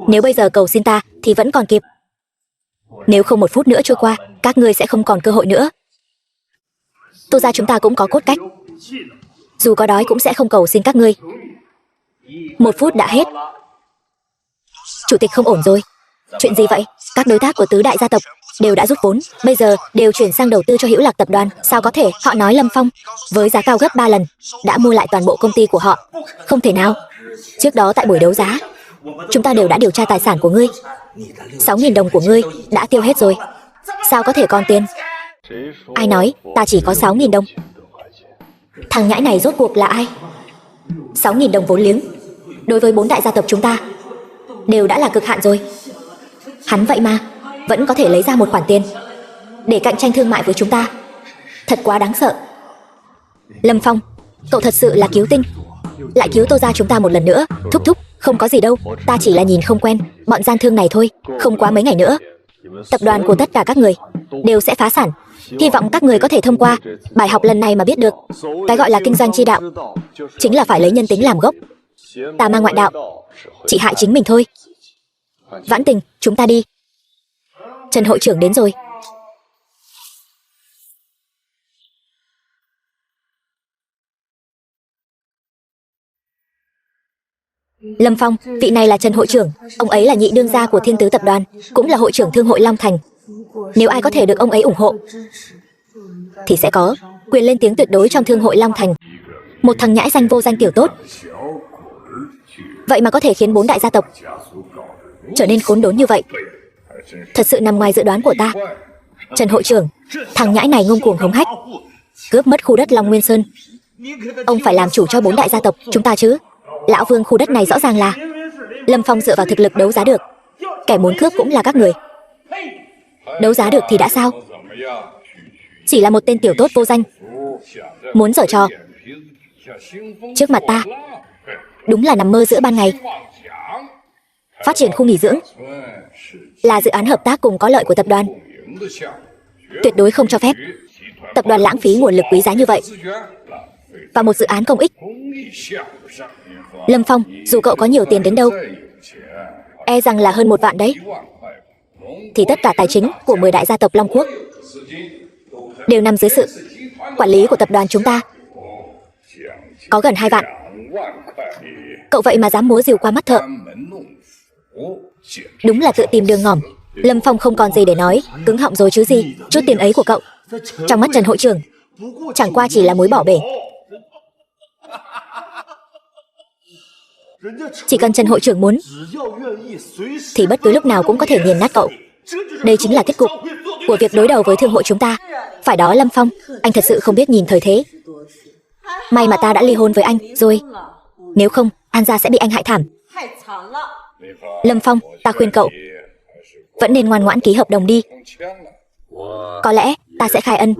nếu bây giờ cầu xin ta thì vẫn còn kịp. Nếu không một phút nữa trôi qua, các ngươi sẽ không còn cơ hội nữa. Tô gia chúng ta cũng có cốt cách, dù có đói cũng sẽ không cầu xin các ngươi. Một phút đã hết. Chủ tịch không ổn rồi. Chuyện gì vậy? Các đối tác của tứ đại gia tộc đều đã rút vốn, bây giờ đều chuyển sang đầu tư cho Hữu Lạc tập đoàn. Sao có thể? Họ nói Lâm Phong với giá cao gấp 3 lần đã mua lại toàn bộ công ty của họ. Không thể nào. Trước đó tại buổi đấu giá, chúng ta đều đã điều tra tài sản của ngươi. 6.000 đồng của ngươi đã tiêu hết rồi, sao có thể còn tiền? Ai nói ta chỉ có 6.000 đồng? Thằng nhãi này rốt cuộc là ai? 6.000 đồng vốn liếng đối với 4 đại gia tộc chúng ta đều đã là cực hạn rồi. Hắn vậy mà vẫn có thể lấy ra một khoản tiền để cạnh tranh thương mại với chúng ta. Thật quá đáng sợ. Lâm Phong, cậu thật sự là cứu tinh, lại cứu Tô gia chúng ta một lần nữa. Thúc thúc, không có gì đâu, ta chỉ là nhìn không quen bọn gian thương này thôi. Không quá mấy ngày nữa, tập đoàn của tất cả các người đều sẽ phá sản. Hy vọng các người có thể thông qua bài học lần này mà biết được, cái gọi là kinh doanh chi đạo chính là phải lấy nhân tính làm gốc. Tà ma ngoại đạo chỉ hại chính mình thôi. Vãn Tình, chúng ta đi. Trần hội trưởng đến rồi. Lâm Phong, vị này là Trần hội trưởng, ông ấy là nhị đương gia của Thiên Tứ tập đoàn, cũng là hội trưởng Thương hội Long Thành. Nếu ai có thể được ông ấy ủng hộ thì sẽ có quyền lên tiếng tuyệt đối trong Thương hội Long Thành. Một thằng nhãi danh vô danh tiểu tốt, vậy mà có thể khiến 4 đại gia tộc trở nên khốn đốn như vậy, thật sự nằm ngoài dự đoán của ta. Trần hội trưởng, thằng nhãi này ngông cuồng hống hách, cướp mất khu đất Long Nguyên Sơn. Ông phải làm chủ cho 4 đại gia tộc chúng ta chứ. Lão Vương, khu đất này rõ ràng là Lâm Phong dựa vào thực lực đấu giá được, kẻ muốn cướp cũng là các người. Đấu giá được thì đã sao? Chỉ là một tên tiểu tốt vô danh, muốn giở trò trước mặt ta, đúng là nằm mơ giữa ban ngày. Phát triển khu nghỉ dưỡng là dự án hợp tác cùng có lợi của tập đoàn, tuyệt đối không cho phép tập đoàn lãng phí nguồn lực quý giá như vậy và một dự án công ích. Lâm Phong, dù cậu có nhiều tiền đến đâu, e rằng là hơn 1 vạn đấy, thì tất cả tài chính của 10 đại gia tộc Long Quốc đều nằm dưới sự quản lý của tập đoàn chúng ta. Có gần 2 vạn. Cậu vậy mà dám múa rìu qua mắt thợ, đúng là tự tìm đường ngỏm. Lâm Phong không còn gì để nói, cứng họng rồi chứ gì. Chút tiền ấy của cậu trong mắt Trần hội trưởng chẳng qua chỉ là muối bỏ bể. Chỉ cần Trần hội trưởng muốn thì bất cứ lúc nào cũng có thể nghiền nát cậu. Đây chính là kết cục của việc đối đầu với thương hội chúng ta. Phải đó Lâm Phong, anh thật sự không biết nhìn thời thế. May mà ta đã ly hôn với anh rồi, nếu không An gia sẽ bị anh hại thảm. Lâm Phong, ta khuyên cậu vẫn nên ngoan ngoãn ký hợp đồng đi. Có lẽ ta sẽ khai ân,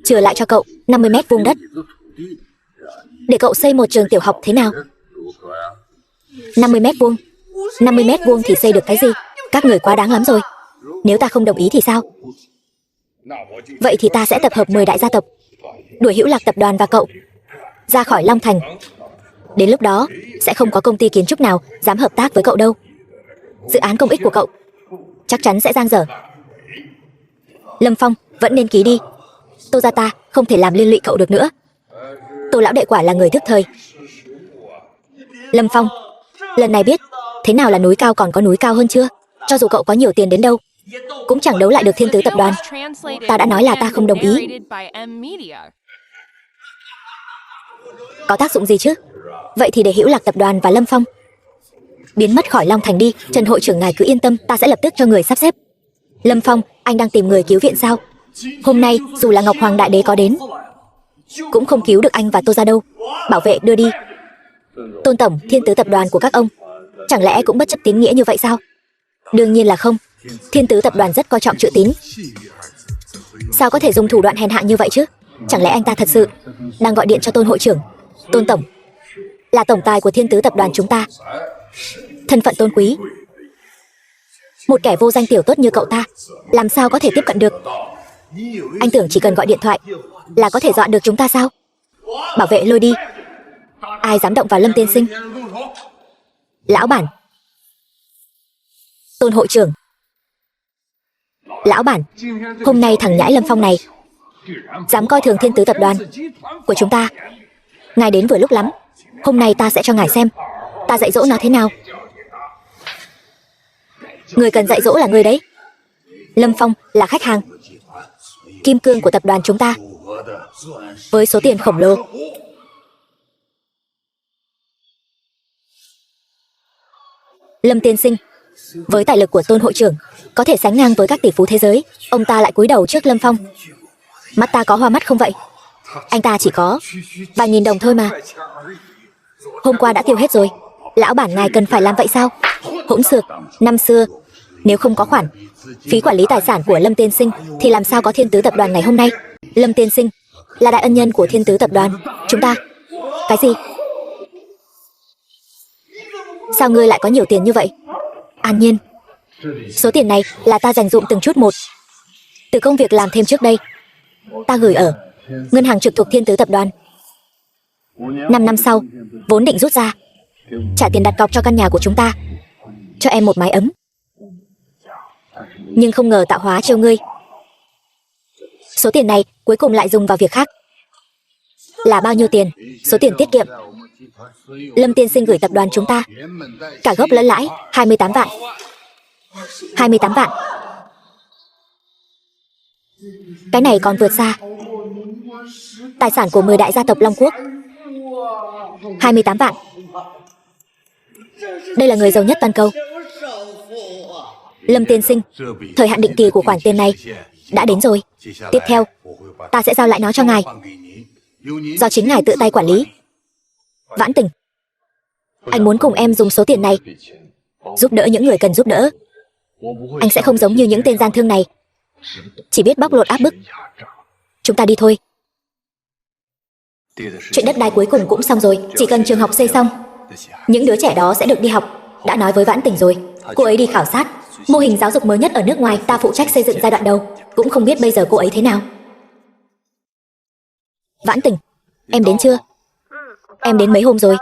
chừa lại cho cậu 50 mét vuông đất để cậu xây một trường tiểu học thế nào? 50 mét vuông? 50 mét vuông thì xây được cái gì? Các người quá đáng lắm rồi. Nếu ta không đồng ý thì sao? Vậy thì ta sẽ tập hợp 10 đại gia tộc, đuổi Hữu Lạc tập đoàn và cậu ra khỏi Long Thành. Đến lúc đó sẽ không có công ty kiến trúc nào dám hợp tác với cậu đâu. Dự án công ích của cậu chắc chắn sẽ giang dở. Lâm Phong, vẫn nên ký đi. Tô gia ta không thể làm liên lụy cậu được nữa. Tô lão đệ quả là người thức thời. Lâm Phong, Lần này biết thế nào là núi cao còn có núi cao hơn chưa? Cho dù cậu có nhiều tiền đến đâu, cũng chẳng đấu lại được Thiên Tứ Tập đoàn. Ta đã nói là ta không đồng ý. Có tác dụng gì chứ? Vậy thì để Hữu Lạc Tập đoàn và Lâm Phong biến mất khỏi Long Thành đi. Trần hội trưởng ngài cứ yên tâm, ta sẽ lập tức cho người sắp xếp. Lâm Phong, anh đang tìm người cứu viện sao? Hôm nay dù là Ngọc Hoàng Đại Đế có đến cũng không cứu được anh và Tô ra đâu. Bảo vệ đưa đi. Tôn tổng, Thiên Tứ Tập đoàn của các ông chẳng lẽ cũng bất chấp tín nghĩa như vậy sao? Đương nhiên là không. Thiên Tứ Tập đoàn rất coi trọng chữ tín. Sao có thể dùng thủ đoạn hèn hạ như vậy chứ? Chẳng lẽ anh ta thật sự đang gọi điện cho Tôn hội trưởng? Tôn tổng là tổng tài của Thiên Tứ Tập đoàn chúng ta, thân phận tôn quý. Một kẻ vô danh tiểu tốt như cậu ta làm sao có thể tiếp cận được? Anh tưởng chỉ cần gọi điện thoại là có thể dọa được chúng ta sao? Bảo vệ lôi đi. Ai dám động vào Lâm tiên sinh? Lão bản. Tôn hội trưởng. Lão bản, hôm nay thằng nhãi Lâm Phong này dám coi thường Thiên Tứ Tập đoàn của chúng ta. Ngài đến vừa lúc lắm. Hôm nay ta sẽ cho ngài xem ta dạy dỗ nó thế nào. Người cần dạy dỗ là người đấy. Lâm Phong là khách hàng kim cương của tập đoàn chúng ta, với số tiền khổng lồ. Lâm tiên sinh, với tài lực của Tôn hội trưởng có thể sánh ngang với các tỷ phú thế giới. Ông ta lại cúi đầu trước Lâm Phong. Mắt ta có hoa mắt không vậy? Anh ta chỉ có vài nghìn đồng thôi mà. Hôm qua đã tiêu hết rồi. Lão bản ngài cần phải làm vậy sao? Hỗn xược. Năm xưa nếu không có khoản phí quản lý tài sản của Lâm tiên sinh thì làm sao có Thiên Tứ Tập đoàn ngày hôm nay? Lâm tiên sinh là đại ân nhân của Thiên Tứ Tập đoàn chúng ta. Cái gì? Sao ngươi lại có nhiều tiền như vậy? An Nhiên, số tiền này là ta dành dụm từng chút một từ công việc làm thêm trước đây. Ta gửi ở ngân hàng trực thuộc Thiên Tứ Tập đoàn. 5 năm sau vốn định rút ra trả tiền đặt cọc cho căn nhà của chúng ta, cho em một mái ấm. Nhưng không ngờ tạo hóa trêu ngươi. Số tiền này cuối cùng lại dùng vào việc khác. Là bao nhiêu tiền? Số tiền tiết kiệm Lâm tiên sinh gửi tập đoàn chúng ta, cả gốc lẫn lãi 28 vạn. 28 vạn. Cái này còn vượt xa tài sản của 10 đại gia tộc Long Quốc. 28 vạn. Đây là người giàu nhất toàn cầu. Lâm tiên sinh, thời hạn định kỳ của khoản tiền này đã đến rồi. Tiếp theo ta sẽ giao lại nó cho ngài, do chính ngài tự tay quản lý. Vãn Tình, anh muốn cùng em dùng số tiền này giúp đỡ những người cần giúp đỡ. Anh sẽ không giống như những tên gian thương này, chỉ biết bóc lột áp bức. Chúng ta đi thôi. Chuyện đất đai cuối cùng cũng xong rồi. Chỉ cần trường học xây xong, những đứa trẻ đó sẽ được đi học. Đã nói với Vãn Tình rồi, cô ấy đi khảo sát mô hình giáo dục mới nhất ở nước ngoài. Ta phụ trách xây dựng giai đoạn đầu. Cũng không biết bây giờ cô ấy thế nào. Vãn Tình, em đến chưa? Em đến mấy hôm rồi.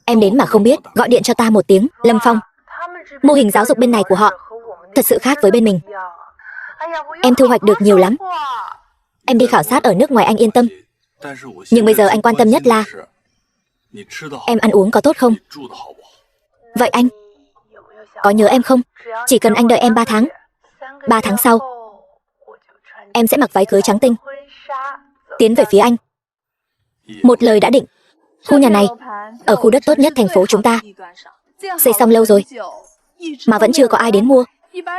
Em đến mà không biết, gọi điện cho ta một tiếng. Lâm Phong, mô hình giáo dục bên này của họ thật sự khác với bên mình. Em thu hoạch được nhiều lắm. Em đi khảo sát ở nước ngoài anh yên tâm. Nhưng bây giờ anh quan tâm nhất là em ăn uống có tốt không? Vậy anh có nhớ em không? Chỉ cần anh đợi em 3 tháng. 3 tháng sau em sẽ mặc váy cưới trắng tinh tiến về phía anh. Một lời đã định. Khu nhà này ở khu đất tốt nhất thành phố chúng ta. Xây xong lâu rồi mà vẫn chưa có ai đến mua.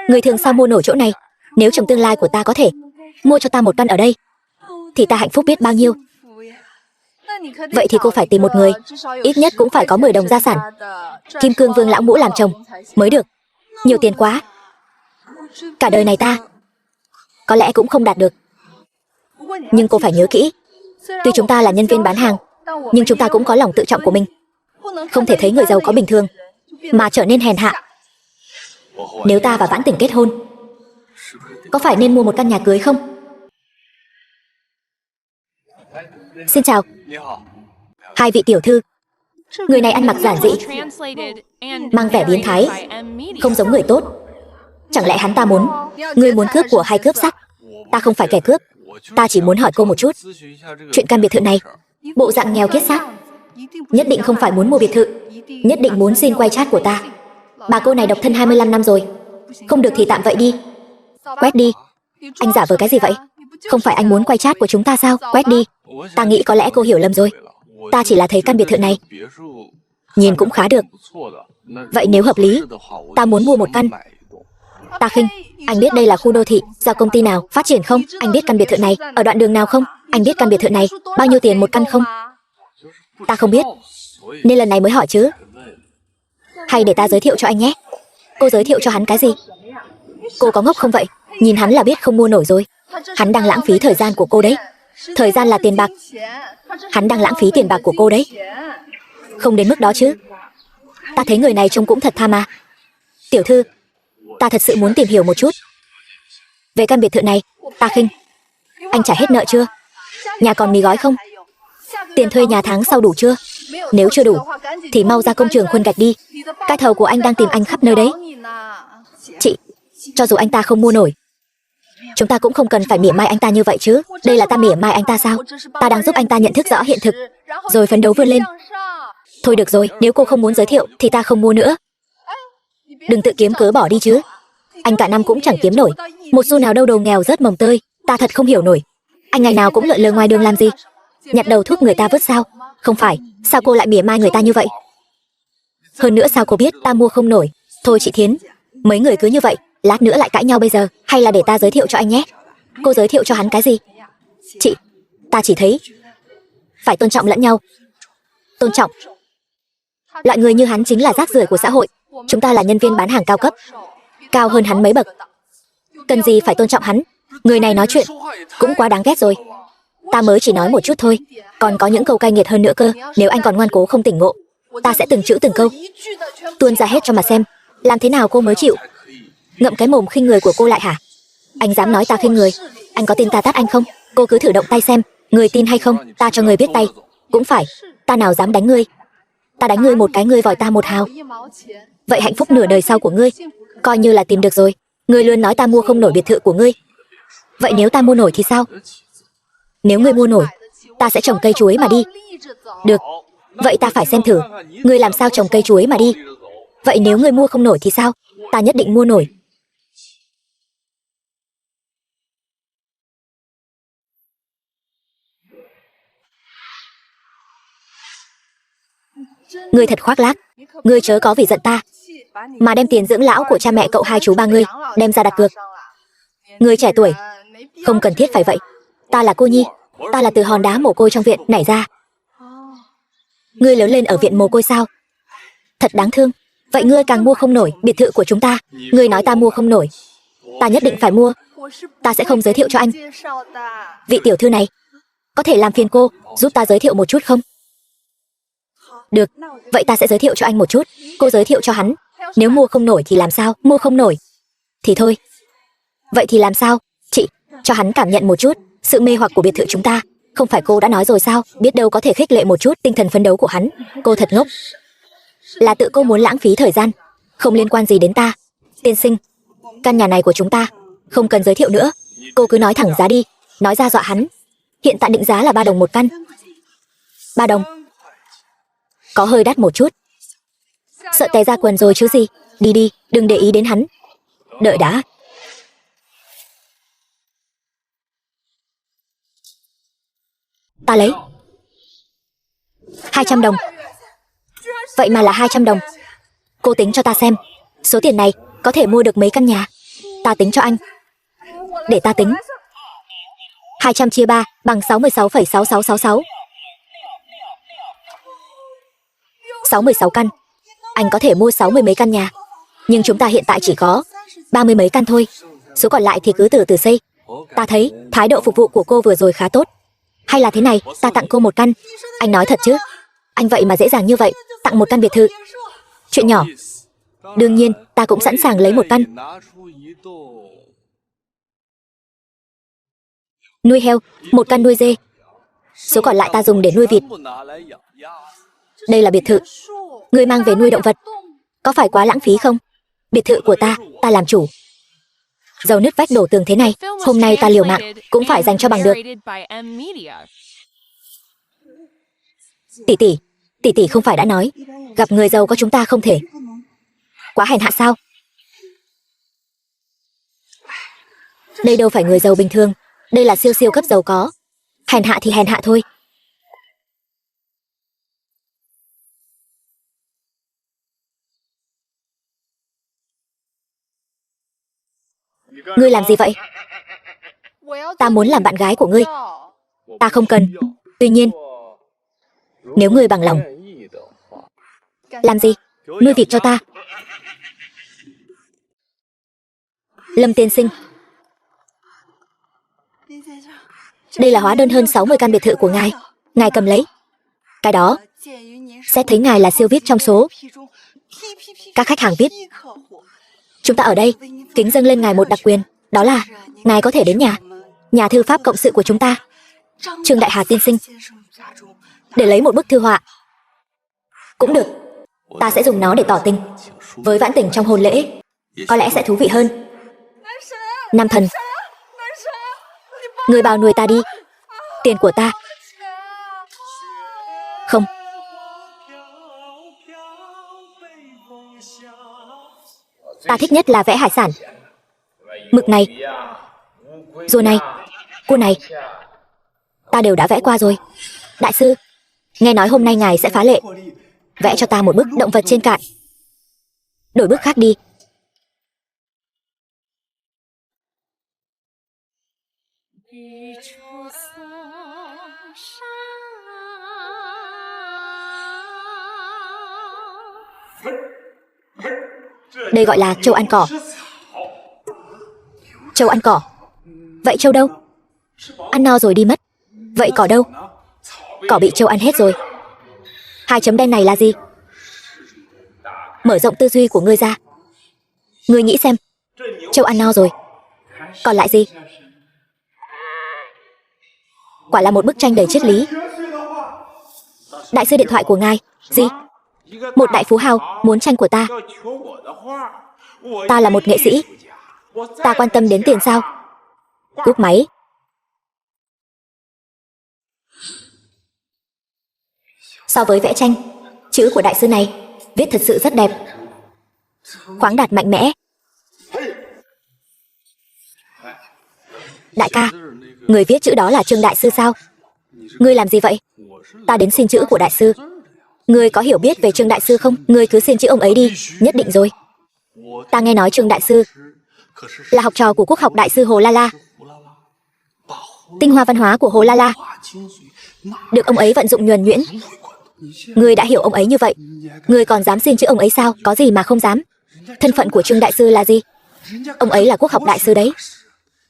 Người thường sao mua nổi chỗ này? Nếu chồng tương lai của ta có thể mua cho ta một căn ở đây thì ta hạnh phúc biết bao nhiêu. Vậy thì cô phải tìm một người ít nhất cũng phải có 10 đồng gia sản, Kim Cương Vương lão ngũ làm chồng mới được. Nhiều tiền quá, cả đời này ta có lẽ cũng không đạt được. Nhưng cô phải nhớ kỹ, tuy chúng ta là nhân viên bán hàng, nhưng chúng ta cũng có lòng tự trọng của mình. Không thể thấy người giàu có bình thường mà trở nên hèn hạ. Nếu ta và Vãn Tình kết hôn, có phải nên mua một căn nhà cưới không? Xin chào. Hai vị tiểu thư. Người này ăn mặc giản dị, mang vẻ biến thái, không giống người tốt. Chẳng lẽ hắn ta muốn ngươi muốn cướp của hay cướp sắc? Ta không phải kẻ cướp. Ta chỉ muốn hỏi cô một chút. Chuyện căn biệt thự này, bộ dạng nghèo kiết xác, nhất định không phải muốn mua biệt thự nhất định muốn xin quay chat của ta. Bà cô này độc thân 25 năm rồi. Không được thì tạm vậy đi. Quét đi. Anh giả vờ cái gì vậy? Không phải anh muốn quay chat của chúng ta sao? Quét đi. Ta nghĩ có lẽ cô hiểu lầm rồi. Ta chỉ là thấy căn biệt thự này nhìn cũng khá được. Vậy nếu hợp lý, ta muốn mua một căn. Ta khinh, anh biết đây là khu đô thị do công ty nào phát triển không? Anh biết căn biệt thự này ở đoạn đường nào không? Anh biết căn biệt thự này bao nhiêu tiền một căn không? Ta không biết, nên lần này mới hỏi chứ. Hay để ta giới thiệu cho anh nhé. Cô giới thiệu cho hắn cái gì? Cô có ngốc không vậy? Nhìn hắn là biết không mua nổi rồi. Hắn đang lãng phí thời gian của cô đấy. Thời gian là tiền bạc. Hắn đang lãng phí tiền bạc của cô đấy. Không đến mức đó chứ. Ta thấy người này trông cũng thật tha mà. Tiểu thư, ta thật sự muốn tìm hiểu một chút về căn biệt thự này. Ta khinh, anh trả hết nợ chưa? Nhà còn mì gói không? Tiền thuê nhà tháng sau đủ chưa? Nếu chưa đủ thì mau ra công trường khuân gạch đi. Cái thầu của anh đang tìm anh khắp nơi đấy. Chị, cho dù anh ta không mua nổi, chúng ta cũng không cần phải mỉa mai anh ta như vậy chứ. Đây là ta mỉa mai anh ta sao? Ta đang giúp anh ta nhận thức rõ hiện thực, rồi phấn đấu vươn lên. Thôi được rồi, nếu cô không muốn giới thiệu thì ta không mua nữa. Đừng tự kiếm cớ bỏ đi chứ. Anh cả năm cũng chẳng kiếm nổi một xu nào đâu, đồ nghèo rớt mồng tơi. Ta thật không hiểu nổi. Anh ngày nào cũng lượn lờ ngoài đường làm gì? Nhặt đầu thuốc người ta vứt sao? Không phải, sao cô lại mỉa mai người ta như vậy? Hơn nữa sao cô biết ta mua không nổi? Thôi chị Thiến, mấy người cứ như vậy, lát nữa lại cãi nhau bây giờ. Hay là để ta giới thiệu cho anh nhé. Cô giới thiệu cho hắn cái gì? Chị, ta chỉ thấy phải tôn trọng lẫn nhau. Tôn trọng? Loại người như hắn chính là rác rưởi của xã hội. Chúng ta là nhân viên bán hàng cao cấp, cao hơn hắn mấy bậc. Cần gì phải tôn trọng hắn? Người này nói chuyện cũng quá đáng ghét rồi. Ta mới chỉ nói một chút thôi, còn có những câu cay nghiệt hơn nữa cơ. Nếu anh còn ngoan cố không tỉnh ngộ, ta sẽ từng chữ từng câu tuôn ra hết cho mà xem. Làm thế nào cô mới chịu ngậm cái mồm khinh người của cô lại hả? Anh dám nói ta khinh người? Anh có tin ta tát anh không? Cô cứ thử động tay xem, người tin hay không? Ta cho người biết tay. Cũng phải, ta nào dám đánh ngươi. Ta đánh ngươi một cái, ngươi vòi ta một hào. Vậy hạnh phúc nửa đời sau của ngươi coi như là tìm được rồi. Ngươi luôn nói ta mua không nổi biệt thự của ngươi. Vậy nếu ta mua nổi thì sao? Nếu ngươi mua nổi, ta sẽ trồng cây chuối mà đi. Được, vậy ta phải xem thử ngươi làm sao trồng cây chuối mà đi. Vậy nếu ngươi mua không nổi thì sao? Ta nhất định mua nổi. Ngươi thật khoác lác. Ngươi chớ có vì giận ta mà đem tiền dưỡng lão của cha mẹ cậu hai chú ba ngươi đem ra đặt cược. Ngươi trẻ tuổi, không cần thiết phải vậy. Ta là cô nhi, ta là từ hòn đá mồ côi trong viện nảy ra. Ngươi lớn lên ở viện mồ côi sao? Thật đáng thương. Vậy ngươi càng mua không nổi biệt thự của chúng ta. Ngươi nói ta mua không nổi, ta nhất định phải mua. Ta sẽ không giới thiệu cho anh. Vị tiểu thư này, có thể làm phiền cô giúp ta giới thiệu một chút không? Được, vậy ta sẽ giới thiệu cho anh một chút. Cô giới thiệu cho hắn. Nếu mua không nổi thì làm sao? Mua không nổi thì thôi. Vậy thì làm sao? Chị, cho hắn cảm nhận một chút sự mê hoặc của biệt thự chúng ta. Không phải cô đã nói rồi sao? Biết đâu có thể khích lệ một chút tinh thần phấn đấu của hắn. Cô thật ngốc. Là tự cô muốn lãng phí thời gian, không liên quan gì đến ta. Tiên sinh, căn nhà này của chúng ta không cần giới thiệu nữa. Cô cứ nói thẳng giá đi. Nói ra dọa hắn. Hiện tại định giá là 3 đồng một căn. 3 đồng? Có hơi đắt một chút. Sợ té ra quần rồi chứ gì. Đi đi, đừng để ý đến hắn. Đợi đã. Ta lấy 200 đồng. Vậy mà là 200 đồng. Cô tính cho ta xem, số tiền này có thể mua được mấy căn nhà. Ta tính cho anh. Để ta tính. 200 chia 3 bằng 66,6666. 66 căn. Anh có thể mua 60 mấy căn nhà. Nhưng chúng ta hiện tại chỉ có 30 mấy căn thôi. Số còn lại thì cứ từ từ xây. Ta thấy thái độ phục vụ của cô vừa rồi khá tốt. Hay là thế này, ta tặng cô một căn. Anh nói thật chứ? Anh vậy mà dễ dàng như vậy tặng một căn biệt thự? Chuyện nhỏ. Đương nhiên, ta cũng sẵn sàng lấy một căn. Nuôi heo, một căn nuôi dê. Số còn lại ta dùng để nuôi vịt. Đây là biệt thự. Ngươi mang về nuôi động vật, có phải quá lãng phí không? Biệt thự của ta, ta làm chủ. Dầu nứt vách đổ tường thế này, hôm nay ta liều mạng cũng phải dành cho bằng được. Tỷ tỷ, Tỷ tỷ không phải đã nói, gặp người giàu có chúng ta không thể. Quá hèn hạ sao? Đây đâu phải người giàu bình thường, đây là siêu siêu cấp giàu có. Hèn hạ thì hèn hạ thôi. Ngươi làm gì vậy? Ta muốn làm bạn gái của ngươi. Ta không cần. Tuy nhiên, nếu ngươi bằng lòng. Làm gì? Nuôi vịt cho ta. Lâm tiên sinh, đây là hóa đơn hơn 60 căn biệt thự của ngài. Ngài cầm lấy. Cái đó sẽ thấy ngài là siêu VIP trong số các khách hàng VIP. Chúng ta ở đây kính dâng lên ngài một đặc quyền, đó là ngài có thể đến nhà thư pháp cộng sự của chúng ta, Trương Đại Hà tiên sinh, để lấy một bức thư họa. Cũng được, ta sẽ dùng nó để tỏ tình với vãn tình trong hôn lễ. Có lẽ sẽ thú vị hơn. Nam thần, người bao nuôi ta đi. Tiền của ta. Không. Ta thích nhất là vẽ hải sản. Mực này, rùa này, cua này, ta đều đã vẽ qua rồi. Đại sư, nghe nói hôm nay ngài sẽ phá lệ, vẽ cho ta một bức động vật trên cạn. Đổi bức khác đi. Đây gọi là trâu ăn cỏ. Trâu ăn cỏ. Vậy trâu đâu? Ăn no rồi đi mất. Vậy cỏ đâu? Cỏ bị trâu ăn hết rồi. Hai chấm đen này là gì? Mở rộng tư duy của ngươi ra. Ngươi nghĩ xem. Trâu ăn no rồi, còn lại gì? Quả là một bức tranh đầy triết lý. Đại sư, điện thoại của ngài. Gì? Một đại phú hào muốn tranh của ta. Ta là một nghệ sĩ, ta quan tâm đến tiền sao? Cúp máy. So với vẽ tranh, chữ của đại sư này viết thật sự rất đẹp, khoáng đạt mạnh mẽ. Đại ca, người viết chữ đó là Trương đại sư sao? Ngươi làm gì vậy? Ta đến xin chữ của đại sư. Ngươi có hiểu biết về Trương đại sư không? Ngươi cứ xin chữ ông ấy đi. Nhất định rồi. Ta nghe nói Trương đại sư là học trò của quốc học đại sư Hồ La La. Tinh hoa văn hóa của Hồ La La được ông ấy vận dụng nhuần nhuyễn. Ngươi đã hiểu ông ấy như vậy, ngươi còn dám xin chữ ông ấy sao? Có gì mà không dám. Thân phận của Trương đại sư là gì? Ông ấy là quốc học đại sư đấy.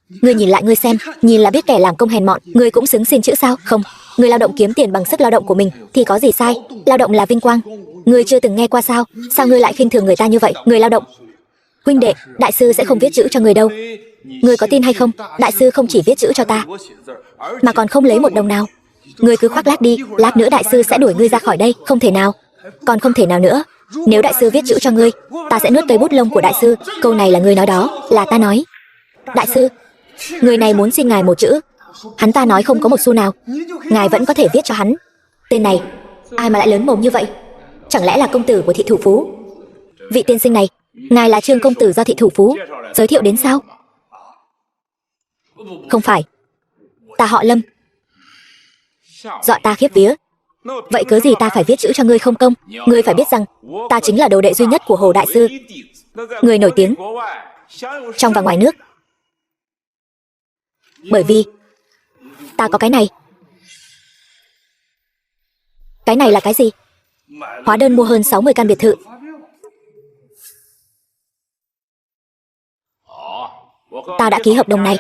Ngươi nhìn lại ngươi xem, nhìn là biết kẻ làm công hèn mọn. Ngươi cũng xứng xin chữ sao? Không. Ngươi lao động kiếm tiền bằng sức lao động của mình thì có gì sai? Lao động là vinh quang. Ngươi chưa từng nghe qua sao? Sao ngươi lại khinh thường người ta như vậy? Người lao động. Huynh đệ, đại sư sẽ không viết chữ cho ngươi đâu. Ngươi có tin hay không? Đại sư không chỉ viết chữ cho ta, mà còn không lấy một đồng nào. Ngươi cứ khoác lác đi, lát nữa đại sư sẽ đuổi ngươi ra khỏi đây. Không thể nào. Còn không thể nào nữa. Nếu đại sư viết chữ cho ngươi, ta sẽ nuốt cây bút lông của đại sư. Câu này là ngươi nói đó, là ta nói. Đại sư, người này muốn xin ngài một chữ. Hắn ta nói không có một xu nào. Ngài vẫn có thể viết cho hắn. Tên này, ai mà lại lớn mồm như vậy? Chẳng lẽ là công tử của thị thủ phú? Vị tiên sinh này, ngài là Trương công tử do thị thủ phú giới thiệu đến sao? Không phải. Ta họ Lâm. Dọa ta khiếp vía. Vậy cớ gì ta phải viết chữ cho ngươi không công? Ngươi phải biết rằng ta chính là đồ đệ duy nhất của Hồ đại sư, người nổi tiếng trong và ngoài nước. Bởi vì ta có cái này. Cái này là cái gì? Hóa đơn mua hơn 60 căn biệt thự. Ta đã ký hợp đồng này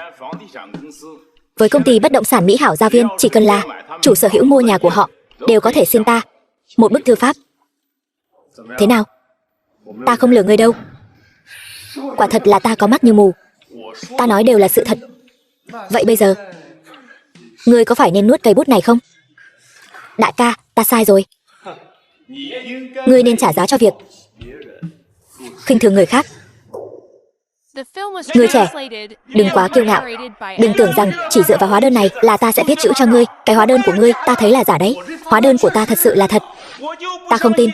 với công ty bất động sản Mỹ Hảo Gia Viên. Chỉ cần là chủ sở hữu mua nhà của họ đều có thể xin ta một bức thư pháp. Thế nào? Ta không lừa ngươi đâu. Quả thật là ta có mắt như mù. Ta nói đều là sự thật. Vậy bây giờ ngươi có phải nên nuốt cây bút này không? Đại ca, ta sai rồi. Ngươi nên trả giá cho việc khinh thường người khác. Người trẻ, đừng quá kiêu ngạo. Đừng tưởng rằng chỉ dựa vào hóa đơn này là ta sẽ viết chữ cho ngươi. Cái hóa đơn của ngươi ta thấy là giả đấy. Hóa đơn của ta thật sự là thật. Ta không tin.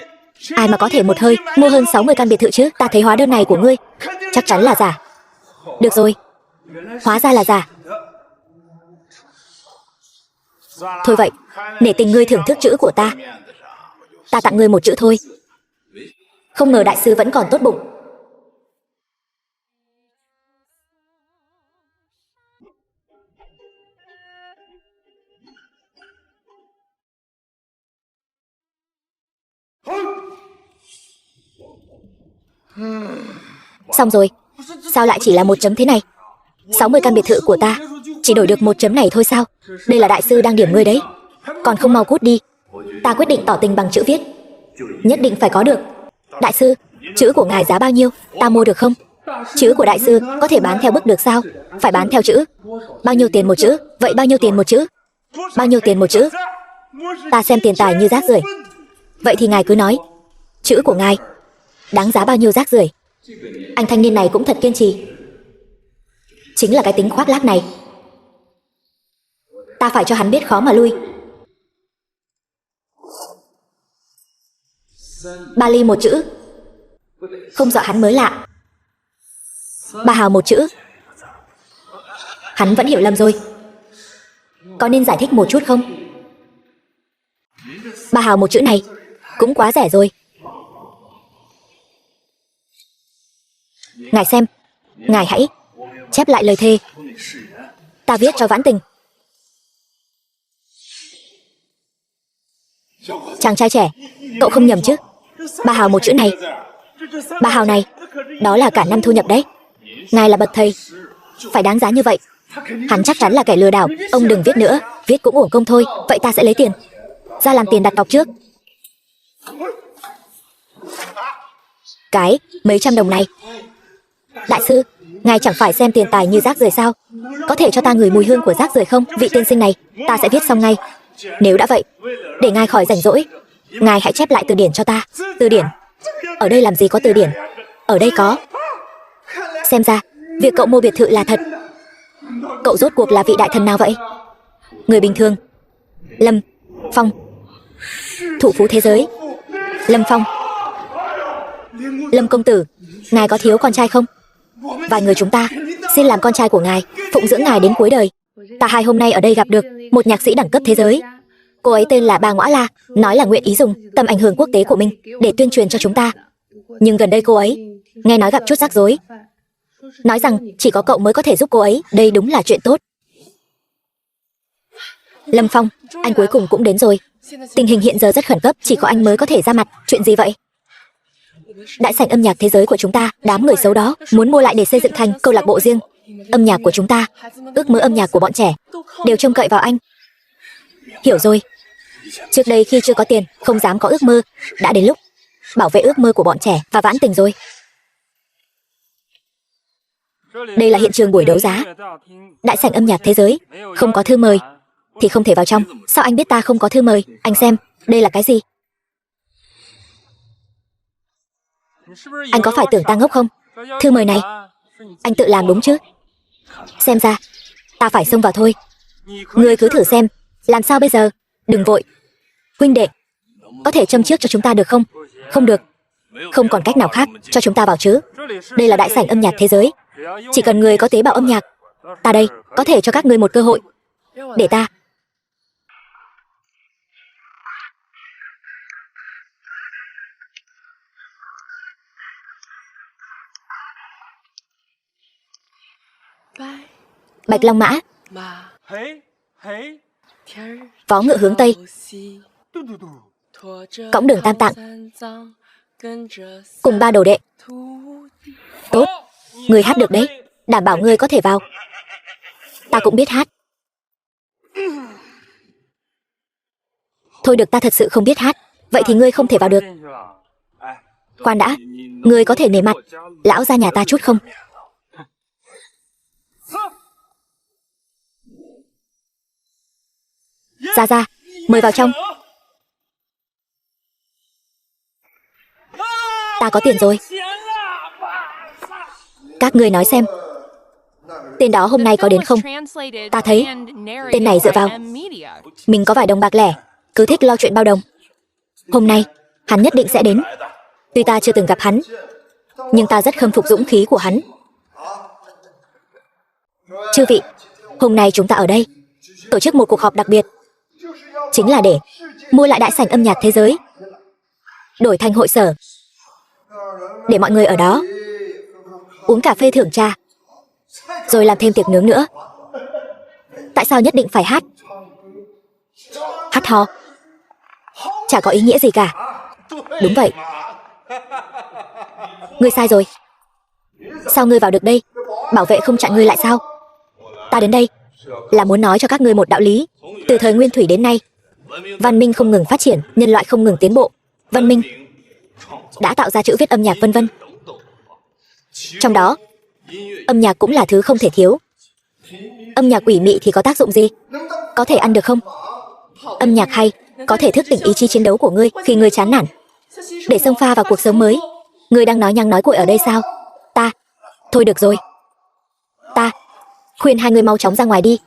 Ai mà có thể một hơi mua hơn 60 căn biệt thự chứ? Ta thấy hóa đơn này của ngươi chắc chắn là giả. Được rồi, hóa ra là giả. Thôi vậy, nể tình ngươi thưởng thức chữ của ta, ta tặng ngươi một chữ thôi. Không ngờ đại sư vẫn còn tốt bụng. Xong rồi, sao lại chỉ là một chấm thế này? 60 căn biệt thự của ta chỉ đổi được một chấm này thôi sao? Đây là đại sư đang điểm ngươi đấy. Còn không mau cút đi. Ta quyết định tỏ tình bằng chữ viết. Nhất định phải có được. Đại sư, chữ của ngài giá bao nhiêu? Ta mua được không? Chữ của đại sư có thể bán theo bức được sao? Phải bán theo chữ. Bao nhiêu tiền một chữ? Vậy bao nhiêu tiền một chữ? Bao nhiêu tiền một chữ? Ta xem tiền tài như rác rưởi. Vậy thì ngài cứ nói, chữ của ngài đáng giá bao nhiêu rác rưởi? Anh thanh niên này cũng thật kiên trì. Chính là cái tính khoác lác này. Ta phải cho hắn biết khó mà lui. 3 ly một chữ. Không dọa hắn mới lạ. 3 hào một chữ. Hắn vẫn hiểu lầm rồi. Có nên giải thích một chút không? 3 hào một chữ này cũng quá rẻ rồi. Ngài xem, ngài hãy chép lại lời thề ta viết cho Vãn Tình. Chàng trai trẻ, cậu không nhầm chứ? 3 hào một chữ này, 3 hào này, đó là cả năm thu nhập đấy. Ngài là bậc thầy, phải đáng giá như vậy. Hắn chắc chắn là kẻ lừa đảo. Ông đừng viết nữa, viết cũng uổng công thôi. Vậy ta sẽ lấy tiền ra làm tiền đặt cọc trước. Cái mấy trăm đồng này. Đại sư, ngài chẳng phải xem tiền tài như rác rưởi sao? Có thể cho ta ngửi mùi hương của rác rưởi không? Vị tiên sinh này, ta sẽ viết xong ngay. Nếu đã vậy, để ngài khỏi rảnh rỗi, ngài hãy chép lại từ điển cho ta. Từ điển? Ở đây làm gì có từ điển? Ở đây có. Xem ra việc cậu mua biệt thự là thật. Cậu rốt cuộc là vị đại thần nào vậy? Người bình thường. Lâm Phong, thủ phú thế giới. Lâm Phong. Lâm công tử, ngài có thiếu con trai không? Vài người chúng ta xin làm con trai của ngài, phụng dưỡng ngài đến cuối đời. Ta hai hôm nay ở đây gặp được một nhạc sĩ đẳng cấp thế giới. Cô ấy tên là Bà Ngõa La, nói là nguyện ý dùng tầm ảnh hưởng quốc tế của mình để tuyên truyền cho chúng ta. Nhưng gần đây cô ấy nghe nói gặp chút rắc rối, nói rằng chỉ có cậu mới có thể giúp cô ấy. Đây đúng là chuyện tốt. Lâm Phong, anh cuối cùng cũng đến rồi. Tình hình hiện giờ rất khẩn cấp, chỉ có anh mới có thể ra mặt. Chuyện gì vậy? Đại sảnh âm nhạc thế giới của chúng ta, đám người xấu đó muốn mua lại để xây dựng thành câu lạc bộ riêng. Âm nhạc của chúng ta, ước mơ âm nhạc của bọn trẻ đều trông cậy vào anh. Hiểu rồi. Trước đây khi chưa có tiền, không dám có ước mơ. Đã đến lúc bảo vệ ước mơ của bọn trẻ và Vãn Tình rồi. Đây là hiện trường buổi đấu giá. Đại sảnh âm nhạc thế giới, không có thư mời thì không thể vào trong. Sao anh biết ta không có thư mời? Anh xem, đây là cái gì? Anh có phải tưởng ta ngốc không? Thư mời này anh tự làm đúng chứ? Xem ra ta phải xông vào thôi. Ngươi cứ thử xem, làm sao bây giờ? Đừng vội. Huynh đệ, có thể châm trước cho chúng ta được không? Không được. Không còn cách nào khác, cho chúng ta vào chứ. Đây là đại sảnh âm nhạc thế giới. Chỉ cần người có tế bào âm nhạc, ta đây có thể cho các ngươi một cơ hội. Để ta. Bạch Long Mã, vó ngựa hướng Tây, cõng đường Tam Tạng, cùng 3 đồ đệ. Tốt, ngươi hát được đấy, đảm bảo ngươi có thể vào. Ta cũng biết hát. Thôi được, ta thật sự không biết hát. Vậy thì ngươi không thể vào được. Khoan đã, ngươi có thể nể mặt lão gia nhà ta chút không? Ra, mời vào trong. Ta có tiền rồi. Các ngươi nói xem, tên đó hôm nay có đến không? Ta thấy tên này dựa vào mình có vài đồng bạc lẻ, cứ thích lo chuyện bao đồng. Hôm nay hắn nhất định sẽ đến. Tuy ta chưa từng gặp hắn, nhưng ta rất khâm phục dũng khí của hắn. Chư vị, hôm nay chúng ta ở đây tổ chức một cuộc họp đặc biệt, chính là để mua lại đại sảnh âm nhạc thế giới, đổi thành hội sở, để mọi người ở đó uống cà phê thưởng trà, rồi làm thêm tiệc nướng nữa. Tại sao nhất định phải hát? Hát hò chả có ý nghĩa gì cả. Đúng vậy. Ngươi sai rồi. Sao ngươi vào được đây? Bảo vệ không chặn ngươi lại sao? Ta đến đây là muốn nói cho các ngươi một đạo lý. Từ thời nguyên thủy đến nay, văn minh không ngừng phát triển, nhân loại không ngừng tiến bộ. Văn minh đã tạo ra chữ viết, âm nhạc vân vân. Trong đó, âm nhạc cũng là thứ không thể thiếu. Âm nhạc quỷ mị thì có tác dụng gì? Có thể ăn được không? Âm nhạc hay có thể thức tỉnh ý chí chiến đấu của ngươi khi ngươi chán nản, để xông pha vào cuộc sống mới. Ngươi đang nói nhăng nói cuội ở đây sao? Thôi được rồi. Ta khuyên hai người mau chóng ra ngoài đi.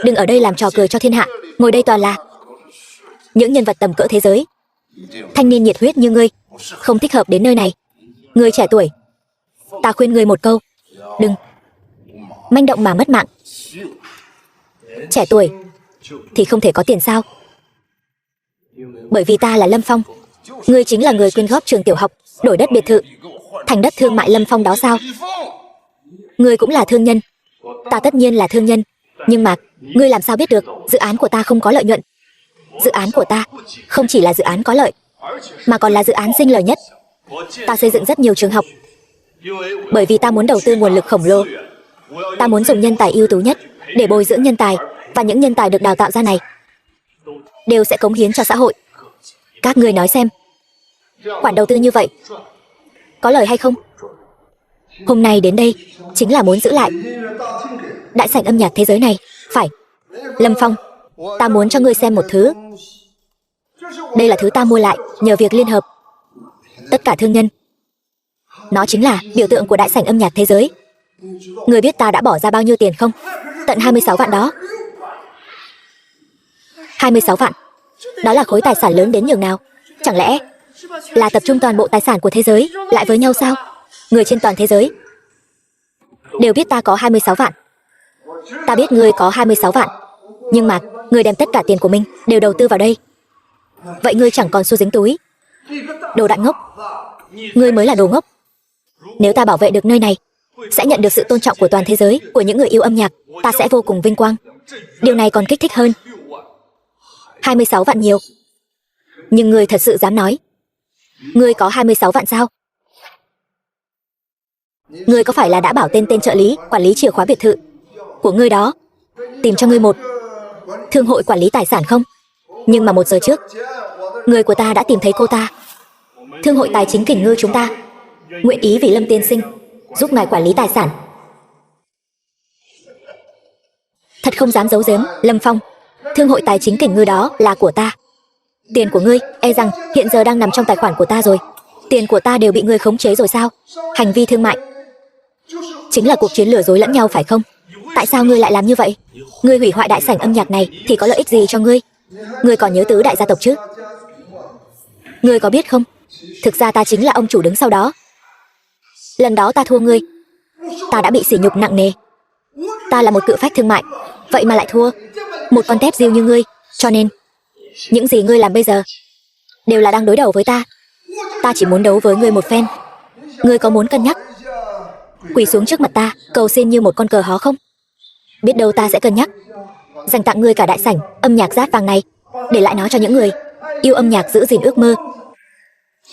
Đừng ở đây làm trò cười cho thiên hạ. Ngồi đây toàn là những nhân vật tầm cỡ thế giới. Thanh niên nhiệt huyết như ngươi không thích hợp đến nơi này. Ngươi trẻ tuổi, ta khuyên ngươi một câu, đừng manh động mà mất mạng. Trẻ tuổi thì không thể có tiền sao? Bởi vì ta là Lâm Phong. Ngươi chính là người quyên góp trường tiểu học, đổi đất biệt thự thành đất thương mại Lâm Phong đó sao? Ngươi cũng là thương nhân. Ta tất nhiên là thương nhân. Nhưng mà ngươi làm sao biết được dự án của ta không có lợi nhuận? Dự án của ta không chỉ là dự án có lợi, mà còn là dự án sinh lời nhất. Ta xây dựng rất nhiều trường học, bởi vì ta muốn đầu tư nguồn lực khổng lồ. Ta muốn dùng nhân tài ưu tú nhất để bồi dưỡng nhân tài, và những nhân tài được đào tạo ra này đều sẽ cống hiến cho xã hội. Các ngươi nói xem, khoản đầu tư như vậy có lời hay không? Hôm nay đến đây chính là muốn giữ lại đại sảnh âm nhạc thế giới này, phải? Lâm Phong, ta muốn cho ngươi xem một thứ. Đây là thứ ta mua lại nhờ việc liên hợp tất cả thương nhân. Nó chính là biểu tượng của đại sảnh âm nhạc thế giới. Ngươi biết ta đã bỏ ra bao nhiêu tiền không? Tận 26 vạn đó. 26 vạn. Đó là khối tài sản lớn đến nhường nào? Chẳng lẽ là tập trung toàn bộ tài sản của thế giới lại với nhau sao? Người trên toàn thế giới đều biết ta có 26 vạn. Ta biết ngươi có 26 vạn. Nhưng mà ngươi đem tất cả tiền của mình đều đầu tư vào đây. Vậy ngươi chẳng còn xu dính túi. Đồ đạn ngốc. Ngươi mới là đồ ngốc. Nếu ta bảo vệ được nơi này, sẽ nhận được sự tôn trọng của toàn thế giới, của những người yêu âm nhạc, ta sẽ vô cùng vinh quang. Điều này còn kích thích hơn. 26 vạn nhiều. Nhưng ngươi thật sự dám nói ngươi có 26 vạn sao? Ngươi có phải là đã bảo tên trợ lý quản lý chìa khóa biệt thự của ngươi đó tìm cho ngươi một thương hội quản lý tài sản không? Nhưng mà 1 giờ trước, người của ta đã tìm thấy cô ta. Thương hội tài chính Kình Ngư chúng ta nguyện ý vì Lâm tiên sinh giúp ngài quản lý tài sản. Thật không dám giấu giếm, Lâm Phong, thương hội tài chính Kình Ngư đó là của ta. Tiền của ngươi e rằng hiện giờ đang nằm trong tài khoản của ta rồi. Tiền của ta đều bị ngươi khống chế rồi sao? Hành vi thương mại chính là cuộc chiến lừa dối lẫn nhau phải không? Tại sao ngươi lại làm như vậy? Ngươi hủy hoại đại sảnh âm nhạc này thì có lợi ích gì cho ngươi? Ngươi còn nhớ tứ đại gia tộc chứ? Ngươi có biết không? Thực ra ta chính là ông chủ đứng sau đó. Lần đó ta thua ngươi, ta đã bị sỉ nhục nặng nề. Ta là một cự phách thương mại, vậy mà lại thua một con tép diêu như ngươi. Cho nên những gì ngươi làm bây giờ đều là đang đối đầu với ta. Ta chỉ muốn đấu với ngươi một phen. Ngươi có muốn cân nhắc quỳ xuống trước mặt ta cầu xin như một con cờ hó không? Biết đâu ta sẽ cân nhắc dành tặng ngươi cả đại sảnh âm nhạc rát vàng này, để lại nó cho những người yêu âm nhạc giữ gìn ước mơ.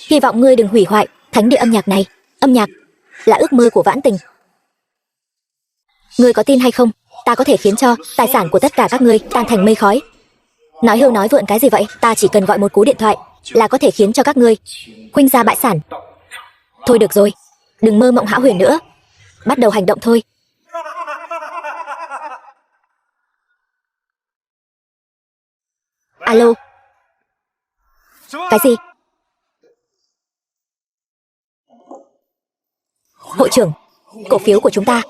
Hy vọng ngươi đừng hủy hoại thánh địa âm nhạc này. Âm nhạc là ước mơ của vãn tình. Ngươi có tin hay không, ta có thể khiến cho tài sản của tất cả các ngươi tan thành mây khói. Nói hưu nói vượn cái gì vậy? Ta chỉ cần gọi một cú điện thoại là có thể khiến cho các ngươi khuynh gia bại sản. Thôi được rồi, đừng mơ mộng hão huyền nữa. Bắt đầu hành động thôi. Alo. Cái gì? Hội trưởng, Cổ phiếu của chúng ta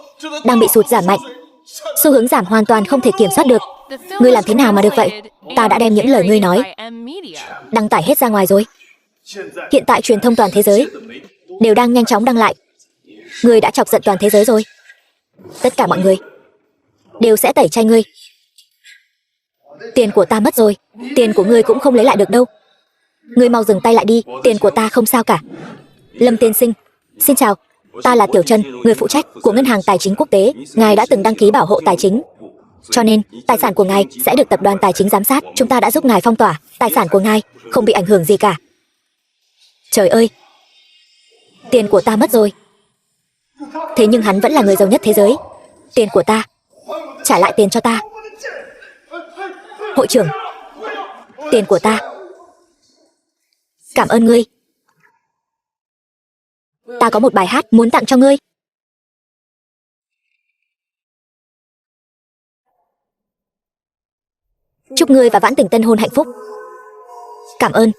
đang bị sụt giảm mạnh, xu hướng giảm hoàn toàn không thể kiểm soát được. Ngươi làm thế nào mà được vậy? Ta đã đem những lời ngươi nói đăng tải hết ra ngoài rồi. Hiện tại truyền thông toàn thế giới đều đang nhanh chóng đăng lại. Ngươi đã chọc giận toàn thế giới rồi. Tất cả mọi người đều sẽ tẩy chay ngươi. Tiền của ta mất rồi, tiền của ngươi cũng không lấy lại được đâu. Ngươi mau dừng tay lại đi, tiền của ta không sao cả. Lâm tiên sinh, xin chào. Ta là Tiểu Trân, người phụ trách của Ngân hàng Tài chính Quốc tế. Ngài đã từng đăng ký bảo hộ tài chính, cho nên tài sản của ngài sẽ được tập đoàn tài chính giám sát. Chúng ta đã giúp ngài phong tỏa, tài sản của ngài không bị ảnh hưởng gì cả. Trời ơi, tiền của ta mất rồi. Thế nhưng hắn vẫn là người giàu nhất thế giới. Tiền của ta, trả lại tiền cho ta. Hội trưởng, tiền của ta. Cảm ơn ngươi. Ta có một bài hát muốn tặng cho ngươi. Chúc ngươi và Vãn Tình tân hôn hạnh phúc. Cảm ơn.